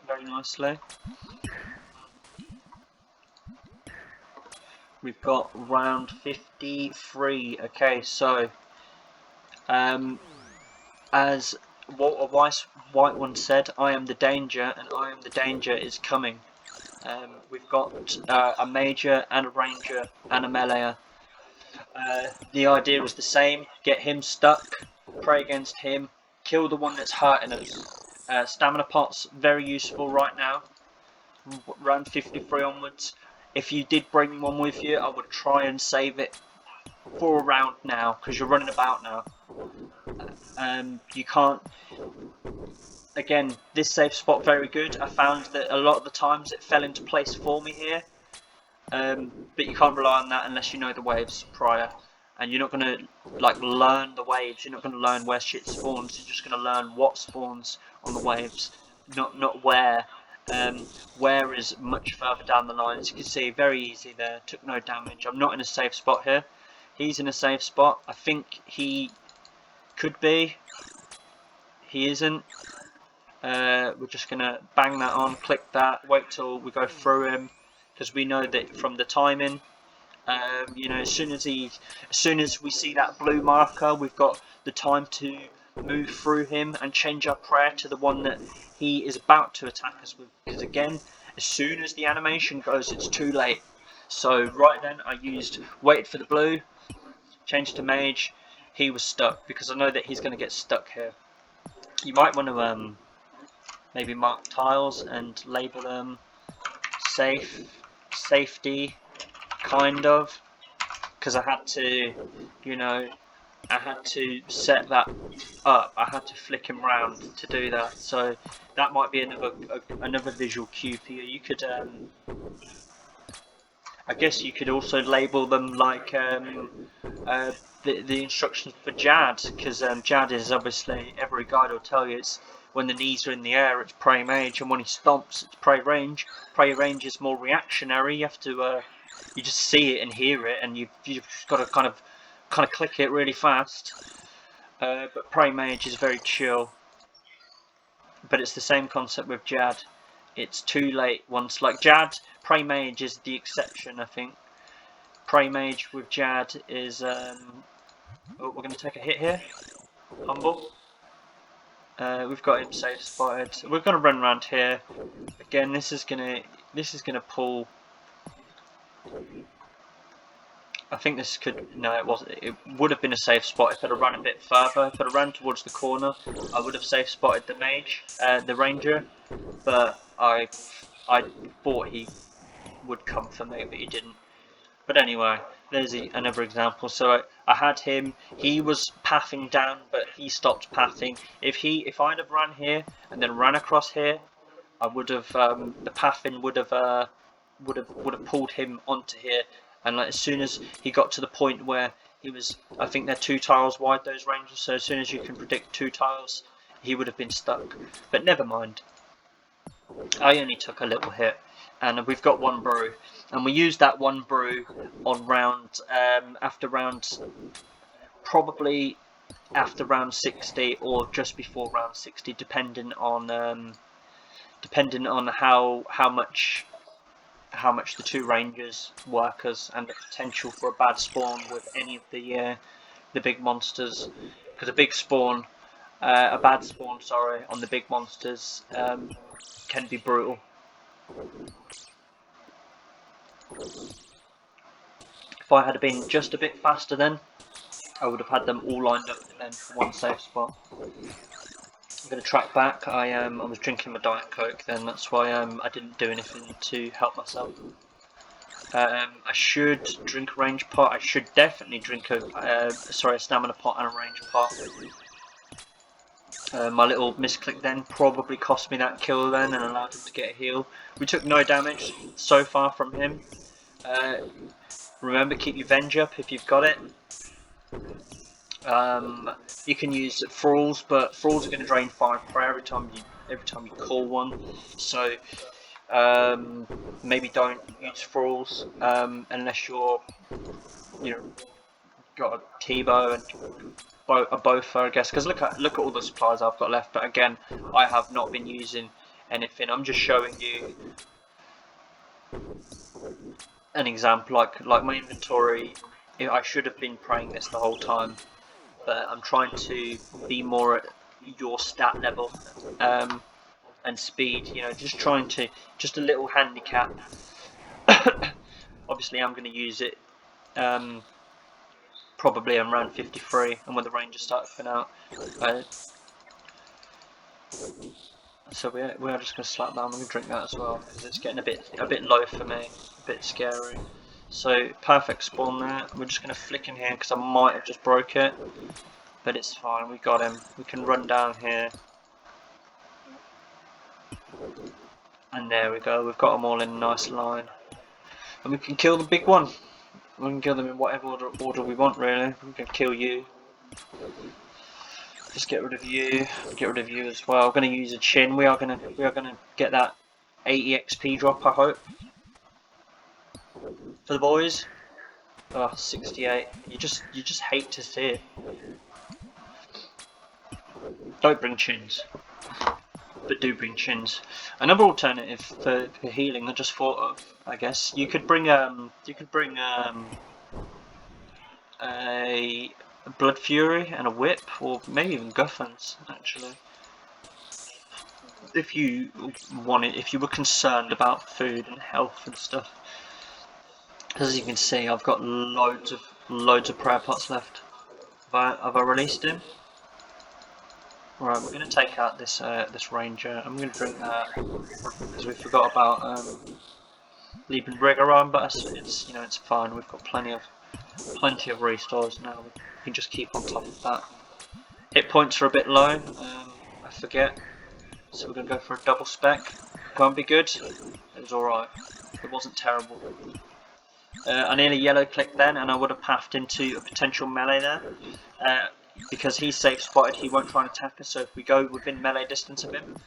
very nicely. We've got round 53. Okay, so as Walter White once said, I am the danger and I am the danger is coming. We've got a major and a ranger and a meleeer. The idea was the same: get him stuck, pray against him, kill the one that's hurting us. Stamina pot's very useful right now, round 53 onwards. If you did bring one with you, I would try and save it for a round now, because you're running about now. You can't. Again, this safe spot very good. I found that a lot of the times it fell into place for me here, but you can't rely on that unless you know the waves prior, and you're not going to learn the waves. You're not going to learn where shit spawns. You're just going to learn what spawns on the waves, not where. Where is much further down the line. As you can see, very easy there. Took no damage. I'm not in a safe spot here. He's in a safe spot. I think he could be. He isn't. We're just gonna bang that on, click that, wait till we go through him, because we know that from the timing, as soon as we see that blue marker, we've got the time to move through him and change our prayer to the one that he is about to attack us with. Because again, as soon as the animation goes, it's too late. So right then, I waited for the blue, changed to mage. He was stuck because I know that he's going to get stuck here. You might want to maybe mark tiles and label them safety, kind of, because I had to, I had to set that up. I had to flick him round to do that. So that might be another visual cue for you. You could I guess you could also label them like the instructions for Jad, because Jad is obviously, every guide will tell you, it's when the knees are in the air it's prey mage, and when he stomps it's prey range. Prey range is more reactionary. You have to you just see it and hear it, and you've just got to kind of click it really fast. But prey mage is very chill. But it's the same concept with Jad. It's too late once, like Jad, prey mage is the exception, I think. Prey mage with Jad is oh, we're going to take a hit here. Humble. We've got him safe spotted. We're going to run around here. Again, this is gonna pull. I think this could, no, it wasn't. It would have been a safe spot if I'd have run a bit further. If I'd have run towards the corner, I would have safe spotted the mage, the ranger. But I thought he would come for me, but he didn't. But anyway, there's another example. So I had him. He was pathing down, but he stopped pathing. If I'd have run here and then ran across here, I would have the pathing would have pulled him onto here. And like, as soon as he got to the point where he was, I think they're 2 tiles wide, those rangers. So as soon as you can predict 2 tiles, he would have been stuck. But never mind. I only took a little hit, and we've got 1 brew, and we used that 1 brew on round probably after round 60 or just before round 60, depending on how much the 2 rangers work us, and the potential for a bad spawn with any of the big monsters, because a bad spawn, on the big monsters can be brutal. If I had been just a bit faster then, I would have had them all lined up then for 1 safe spot. I'm going to track back. I was drinking my Diet Coke then, that's why I didn't do anything to help myself. I should drink a range pot. I should definitely drink a stamina pot and a range pot. My little misclick then probably cost me that kill then and allowed him to get a heal. We took no damage so far from him. Remember, keep your Venge up if you've got it. You can use Thralls, but Thralls are going to drain 5 prayer every time you call one. So maybe don't use Thralls unless you're, got a T-bow and a Bowfer, I guess. Because look at all the supplies I've got left. But again, I have not been using anything. I'm just showing you an example. Like my inventory, I should have been praying this the whole time. But I'm trying to be more at your stat level and speed, just a little handicap. Obviously I'm going to use it probably on round 53 and when the rangers start to out. So we are just going to slap down. I'm going to drink that as well because it's getting a bit low for me, a bit scary. So perfect spawn there. We're just going to flick in here because I might have just broke it, but it's fine. We got him. We can run down here, and there we go. We've got them all in a nice line, and we can kill the big one. We can kill them in whatever order we want, really. We can kill you. Just get rid of you. Get rid of you as well. I'm going to use a chin. We are going to get that 80 XP drop, I hope, for the boys. Oh, 68. You just hate to see it. Don't bring chins, but do bring chins. Another alternative for healing I just thought of, I guess, you could bring a Blood Fury and a whip, or maybe even Guffins, actually. If you were concerned about food and health and stuff. As you can see, I've got loads of prayer pots left. Have I released him? Right, we're going to take out this ranger. I'm going to drink that because we forgot about leaving rigor on, but it's fine. We've got plenty of restores now. We can just keep on top of that. Hit points are a bit low. I forget, so we're going to go for a double spec. Won't be good. It was all right. It wasn't terrible. I nearly yellow clicked then, and I would have pathed into a potential melee there. Because he's safe spotted, he won't try and attack us. So if we go within melee distance of him,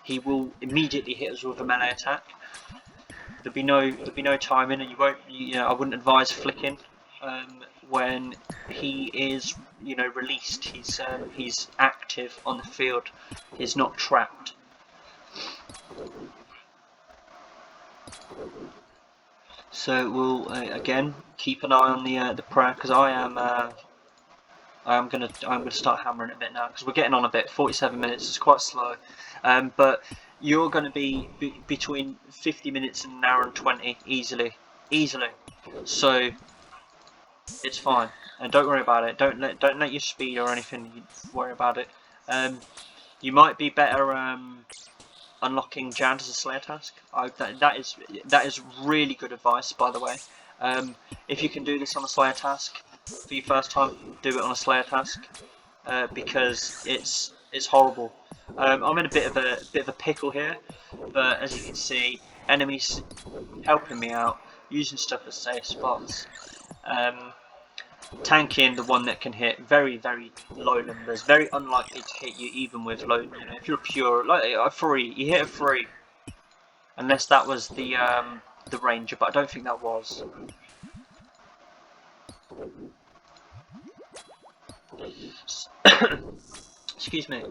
he will immediately hit us with a melee attack. There'll be no timing, and I wouldn't advise flicking when he is released. He's active on the field. He's not trapped. So we'll again keep an eye on the prayer, because I'm gonna start hammering it a bit now, because we're getting on a bit. 47 minutes is quite slow, but you're going to be between 50 minutes and an hour and 20 easily. So it's fine, and don't worry about it. Don't let your speed or anything worry about it. You might be better unlocking Jad as a Slayer task. That is really good advice, by the way. If you can do this on a Slayer task for your first time, do it on a Slayer task, because it's horrible. I'm in a bit of a pickle here, but as you can see, enemies helping me out, using stuff as safe spots. Tanking the one that can hit very low numbers, very unlikely to hit you even with low. If you're pure, like a 3, you hit a 3, unless that was the ranger, but I don't think that was. Excuse me.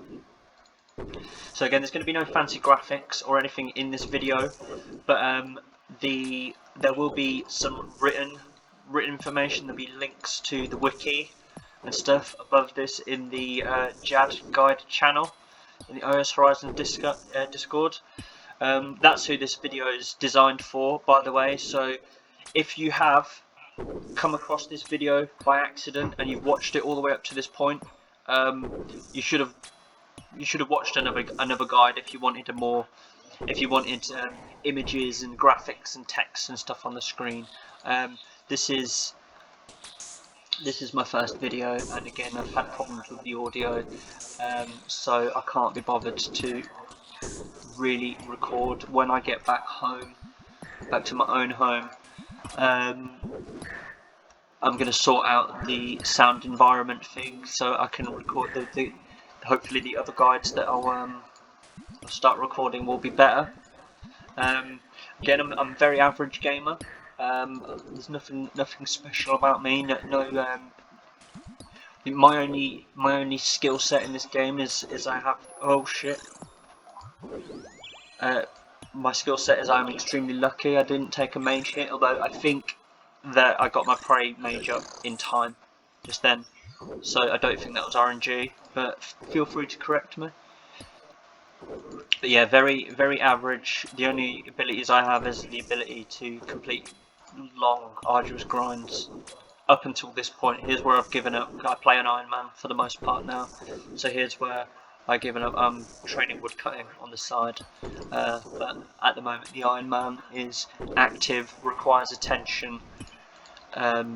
So again, there's going to be no fancy graphics or anything in this video, but there will be some written information. There'll be links to the wiki and stuff above this in the Jad Guide channel in the OS Horizon Discord. That's who this video is designed for, by the way. So if you have come across this video by accident and you've watched it all the way up to this point, you should have watched another guide if you wanted images and graphics and text and stuff on the screen. This is my first video, and again I've had problems with the audio, so I can't be bothered to really record. When I get back to my own home, I'm going to sort out the sound environment thing so I can record hopefully the other guides that I'll start recording will be better. Again, I'm a very average gamer. There's nothing special about me. My only skill set in this game is I have my skill set is I'm extremely lucky. I didn't take a mage hit, although I think that I got my prey mage up in time just then. So I don't think that was RNG, but feel free to correct me. But yeah, very average. The only abilities I have is the ability to complete long, arduous grinds. Up until this point, here's where I've given up. I play an Iron Man for the most part now, so here's where I've given up. I'm training woodcutting on the side, but at the moment the Iron Man is active, requires attention.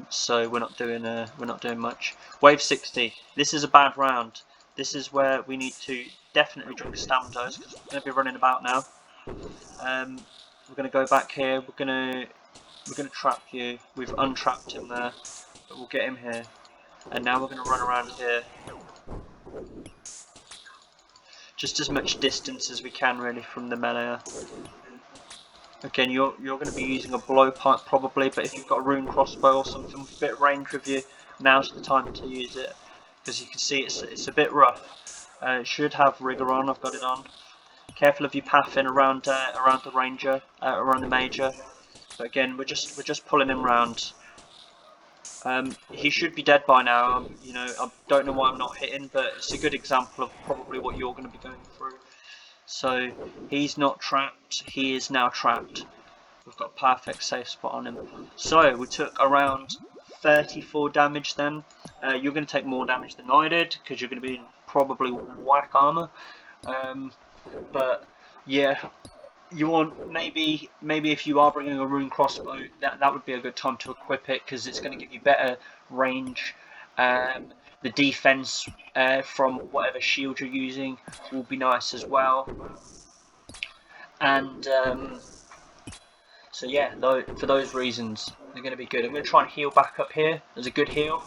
So we're not doing much. Wave 60. This is a bad round. This is where we need to definitely drink a stamina dose, because we're going to be running about now. We're going to go back here. We're going to trap you. We've untrapped him there, but we'll get him here. And now we're going to run around here, just as much distance as we can really from the melee. Again, you're going to be using a blowpipe probably, but if you've got a rune crossbow or something with a bit of range with you, now's the time to use it, because you can see it's a bit rough. It should have rigor on. I've got it on. Careful of your pathing around the ranger, around the major. But again, we're just pulling him round. He should be dead by now. I don't know why I'm not hitting, but it's a good example of probably what you're going to be going through. So he's not trapped, he is now trapped. We've got a perfect safe spot on him. So we took around 34 damage then. You're going to take more damage than I did, because you're going to be in probably whack armor. But yeah, you want maybe if you are bringing a rune crossbow, that would be a good time to equip it, because it's going to give you better range. The defense from whatever shield you're using will be nice as well. And so yeah, for those reasons, They're going to be good. I'm going to try and heal back up here. There's a good heal.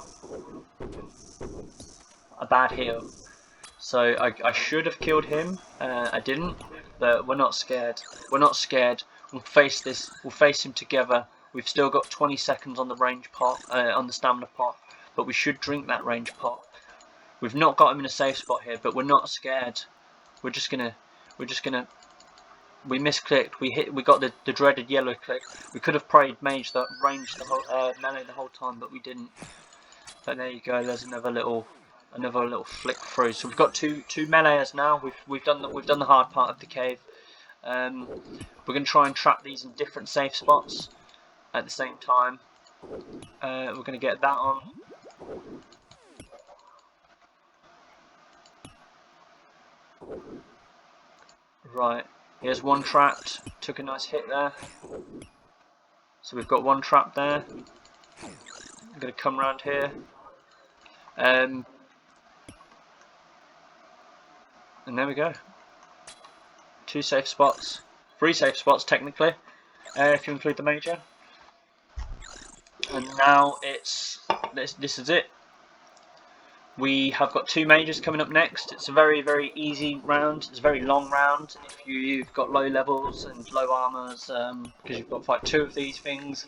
A bad heal. So I should have killed him. I didn't. But we're not scared. We're not scared. We'll face this. We'll face him together. We've still got 20 seconds on the range pot, on the stamina pot. But we should drink that range pot. We've not got him in a safe spot here, but we're not scared. We're just gonna. We misclicked. We got the dreaded yellow click. We could have prayed mage that ranged the whole melee the whole time, but we didn't. But there you go. There's another little flick through. So we've got two melees now. We've done the hard part of the cave. We're gonna try and trap these in different safe spots at the same time. We're gonna get that on. Right. Here's one trapped, took a nice hit there. So we've got one trap there. I'm going to come around here. And there we go. 2 safe spots. 3 safe spots technically, if you include the major. And now this is it. We have got 2 majors coming up next. It's a very easy round. It's a very long round if you've got low levels and low armors, because you've got to fight 2 of these things.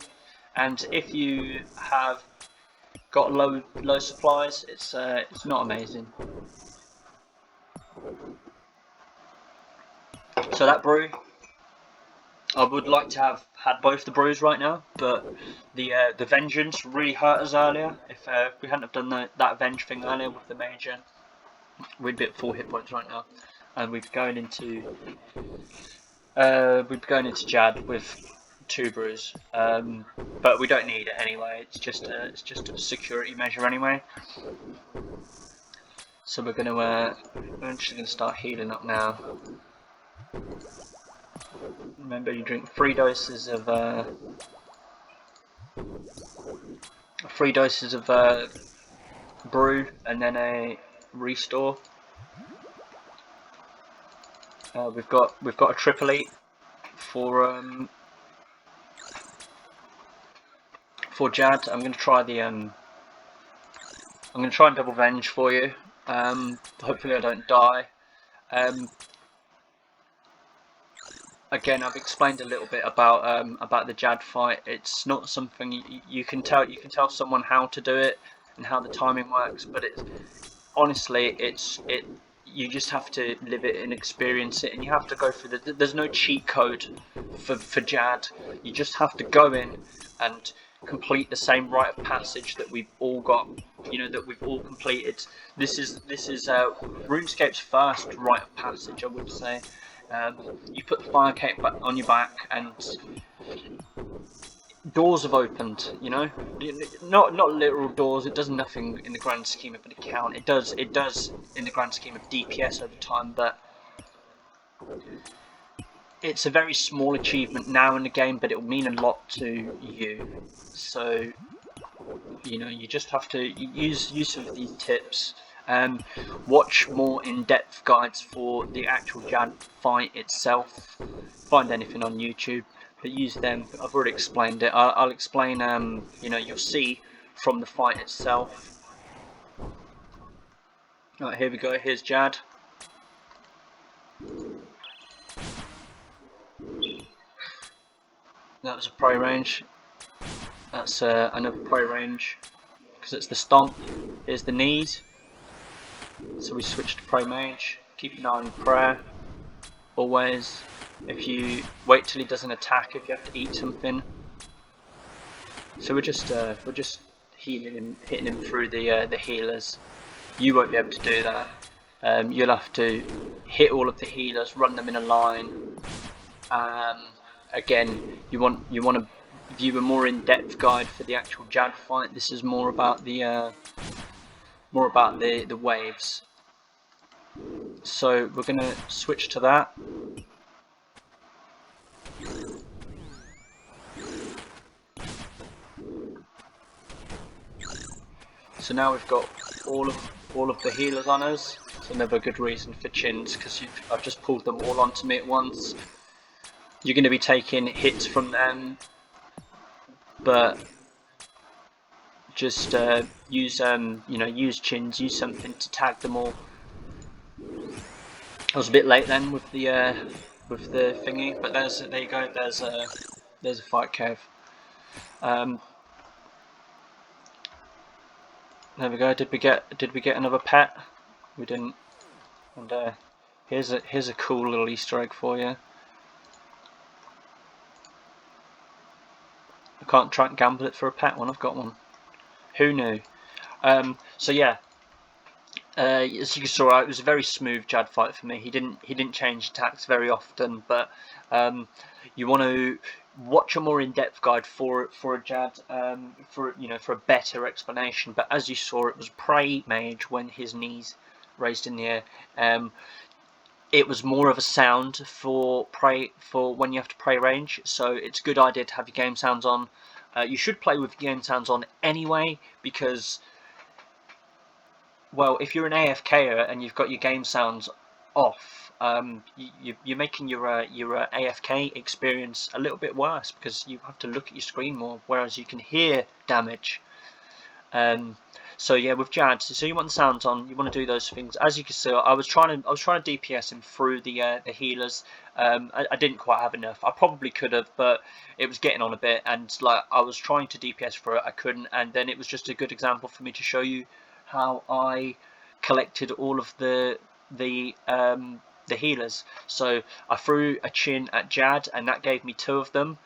And if you have got low supplies, it's not amazing. So that brew, I would like to have had both the brews right now, but the vengeance really hurt us earlier. If we hadn't have done that venge thing earlier with the major, we'd be at 4 hit points right now, and we'd be going into Jad with 2 brews. But we don't need it anyway. It's just a security measure anyway. So we're just gonna start healing up now. Remember, you drink 3 doses of brew and then a restore. We've got a triple eat for Jad. I'm gonna try and double venge for you. Hopefully I don't die. Again, I've explained a little bit about the Jad fight. It's not something you can tell someone how to do it and how the timing works, but you just have to live it and experience it, and you have to go through there's no cheat code for Jad. You just have to go in and complete the same rite of passage that we've all got, that we've all completed. This is RuneScape's first rite of passage, I would say. You put the fire cape on your back and doors have opened, not literal doors. It does nothing in the grand scheme of an account. It does in the grand scheme of DPS over time, but it's a very small achievement now in the game, but it will mean a lot to you. So you just have to use some of these tips. Watch more in-depth guides for the actual Jad fight itself. Find anything on YouTube, but use them. I've already explained it. I'll explain. You'll see from the fight itself. Right, here we go. Here's Jad. That was a pro range. That's another pro range because it's the stomp. Here's the knees. So we switch to pro mage. Keep an eye on prayer. Always. If you wait till he doesn't attack, if you have to eat something. So we're just healing him, hitting him through the healers. You won't be able to do that. You'll have to hit all of the healers, run them in a line. Again, you want to view a more in-depth guide for the actual Jad fight. This is more about the waves. So we're going to switch to that. So now we've got all of the healers on us. It's another good reason for chins, because I've just pulled them all onto me at once. You're going to be taking hits from them but just use use chins, use something to tag them all. I was a bit late then with the thingy, but there you go. There's a fight cave. There we go. Did we get another pet? We didn't. And here's a cool little Easter egg for you. I can't try and gamble it for a pet when I've got one. Who knew? So yeah, as you saw, it was a very smooth Jad fight for me. He didn't change attacks very often, but you want to watch a more in-depth guide for a Jad, for a better explanation. But as you saw, it was Prey Mage when his knees raised in the air. It was more of a sound for when you have to pray range, so it's a good idea to have your game sounds on. You should play with your game sounds on anyway, because, well, if you're an AFKer and you've got your game sounds off, you're making your AFK experience a little bit worse, because you have to look at your screen more, whereas you can hear damage. So yeah, with Jad, so you want the sounds on, you want to do those things. As you can see, I was trying to DPS him through the healers. I didn't quite have enough. I probably could have, but it was getting on a bit, and like I was trying to DPS through it, I couldn't. And then it was just a good example for me to show you how I collected all of the healers. So I threw a chin at Jad, and that gave me 2 of them.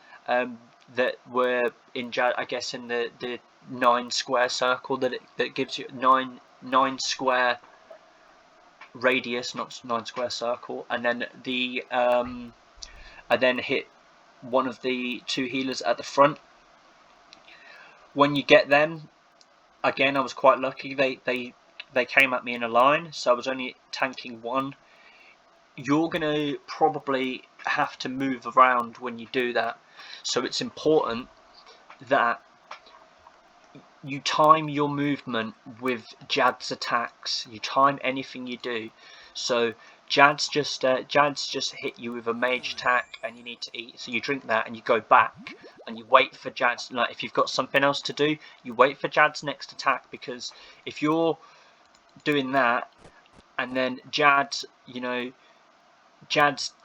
That were in Jad, I guess, in the 9 square circle that gives you 9 square radius, not 9 square circle. And then I then hit one of the 2 healers at the front. When you get them, again, I was quite lucky. They came at me in a line, so I was only tanking 1. You're gonna probably have to move around when you do that, so it's important that you time your movement with Jad's attacks. You time anything you do. So Jad's just hit you with a mage attack, and you need to eat. So you drink that, and you go back, and you wait for Jad's. Like, if you've got something else to do, you wait for Jad's next attack, because if you're doing that, and then Jad's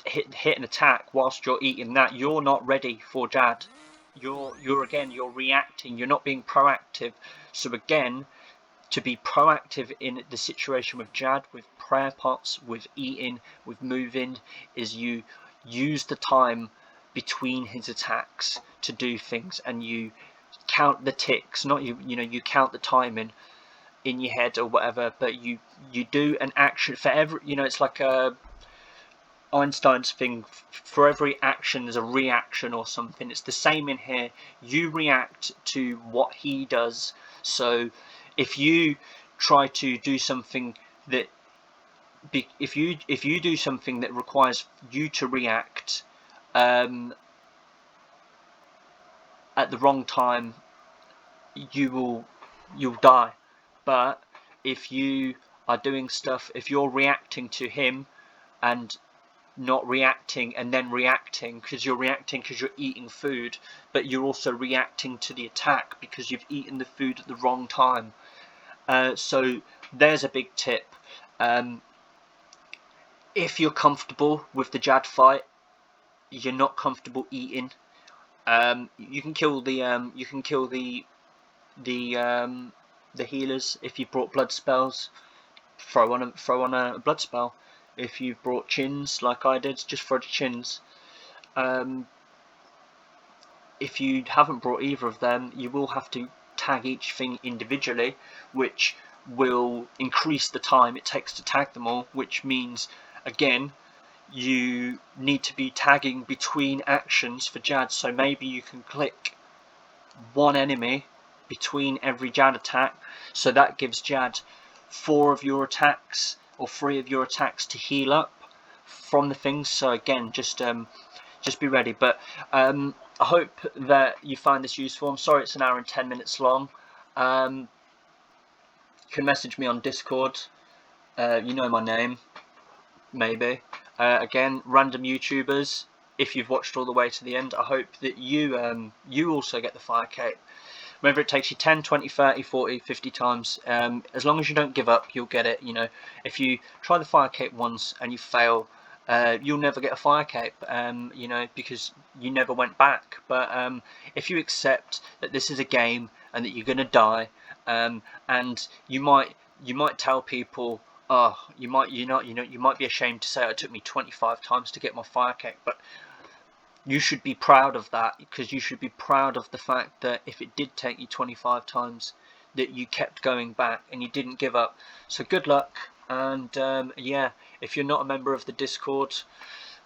hit an attack whilst you're eating that, you're not ready for Jad. You're reacting. You're not being proactive. So again, to be proactive in the situation with Jad, with prayer pots, with eating, with moving, is you use the time between his attacks to do things, and you count the ticks. Not you count the timing in your head or whatever, but you do an action for every. It's like Einstein's thing, for every action there's a reaction or something. It's the same in here. You react to what he does. So if you try to do something that if you do something that requires you to react at the wrong time, you'll die. But if you are doing stuff, if you're reacting to him and not reacting and then reacting, because you're eating food, but you're also reacting to the attack because you've eaten the food at the wrong time. So there's a big tip. If you're comfortable with the Jad fight, you're not comfortable eating, you can kill the healers. If you brought blood spells, throw on a blood spell. If you've brought chins, like I did, just throw the chins. If you haven't brought either of them, you will have to tag each thing individually, which will increase the time it takes to tag them all, which means, again, you need to be tagging between actions for Jad. So maybe you can click one enemy between every Jad attack, so that gives Jad 4 of your attacks or 3 of your attacks to heal up from the things. So again, just be ready. But I hope that you find this useful. I'm sorry it's an hour and 10 minutes long. You can message me on Discord. You know my name, maybe. Again, random YouTubers. if you've watched all the way to the end, I hope that you also get the fire cape. Remember, it takes you 10, 20, 30, 40, 50 times. As long as you don't give up, you'll get it. You know, if you try the fire cape once and you fail, you'll never get a fire cape, you know, because you never went back. But if you accept that this is a game and that you're going to die, and you might tell people, oh, you might be ashamed to say it took me 25 times to get my fire cape, but you should be proud of that, because you should be proud of the fact that if it did take you 25 times, that you kept going back and you didn't give up. So good luck, and yeah, if you're not a member of the Discord,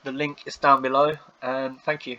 the link is down below. Thank you.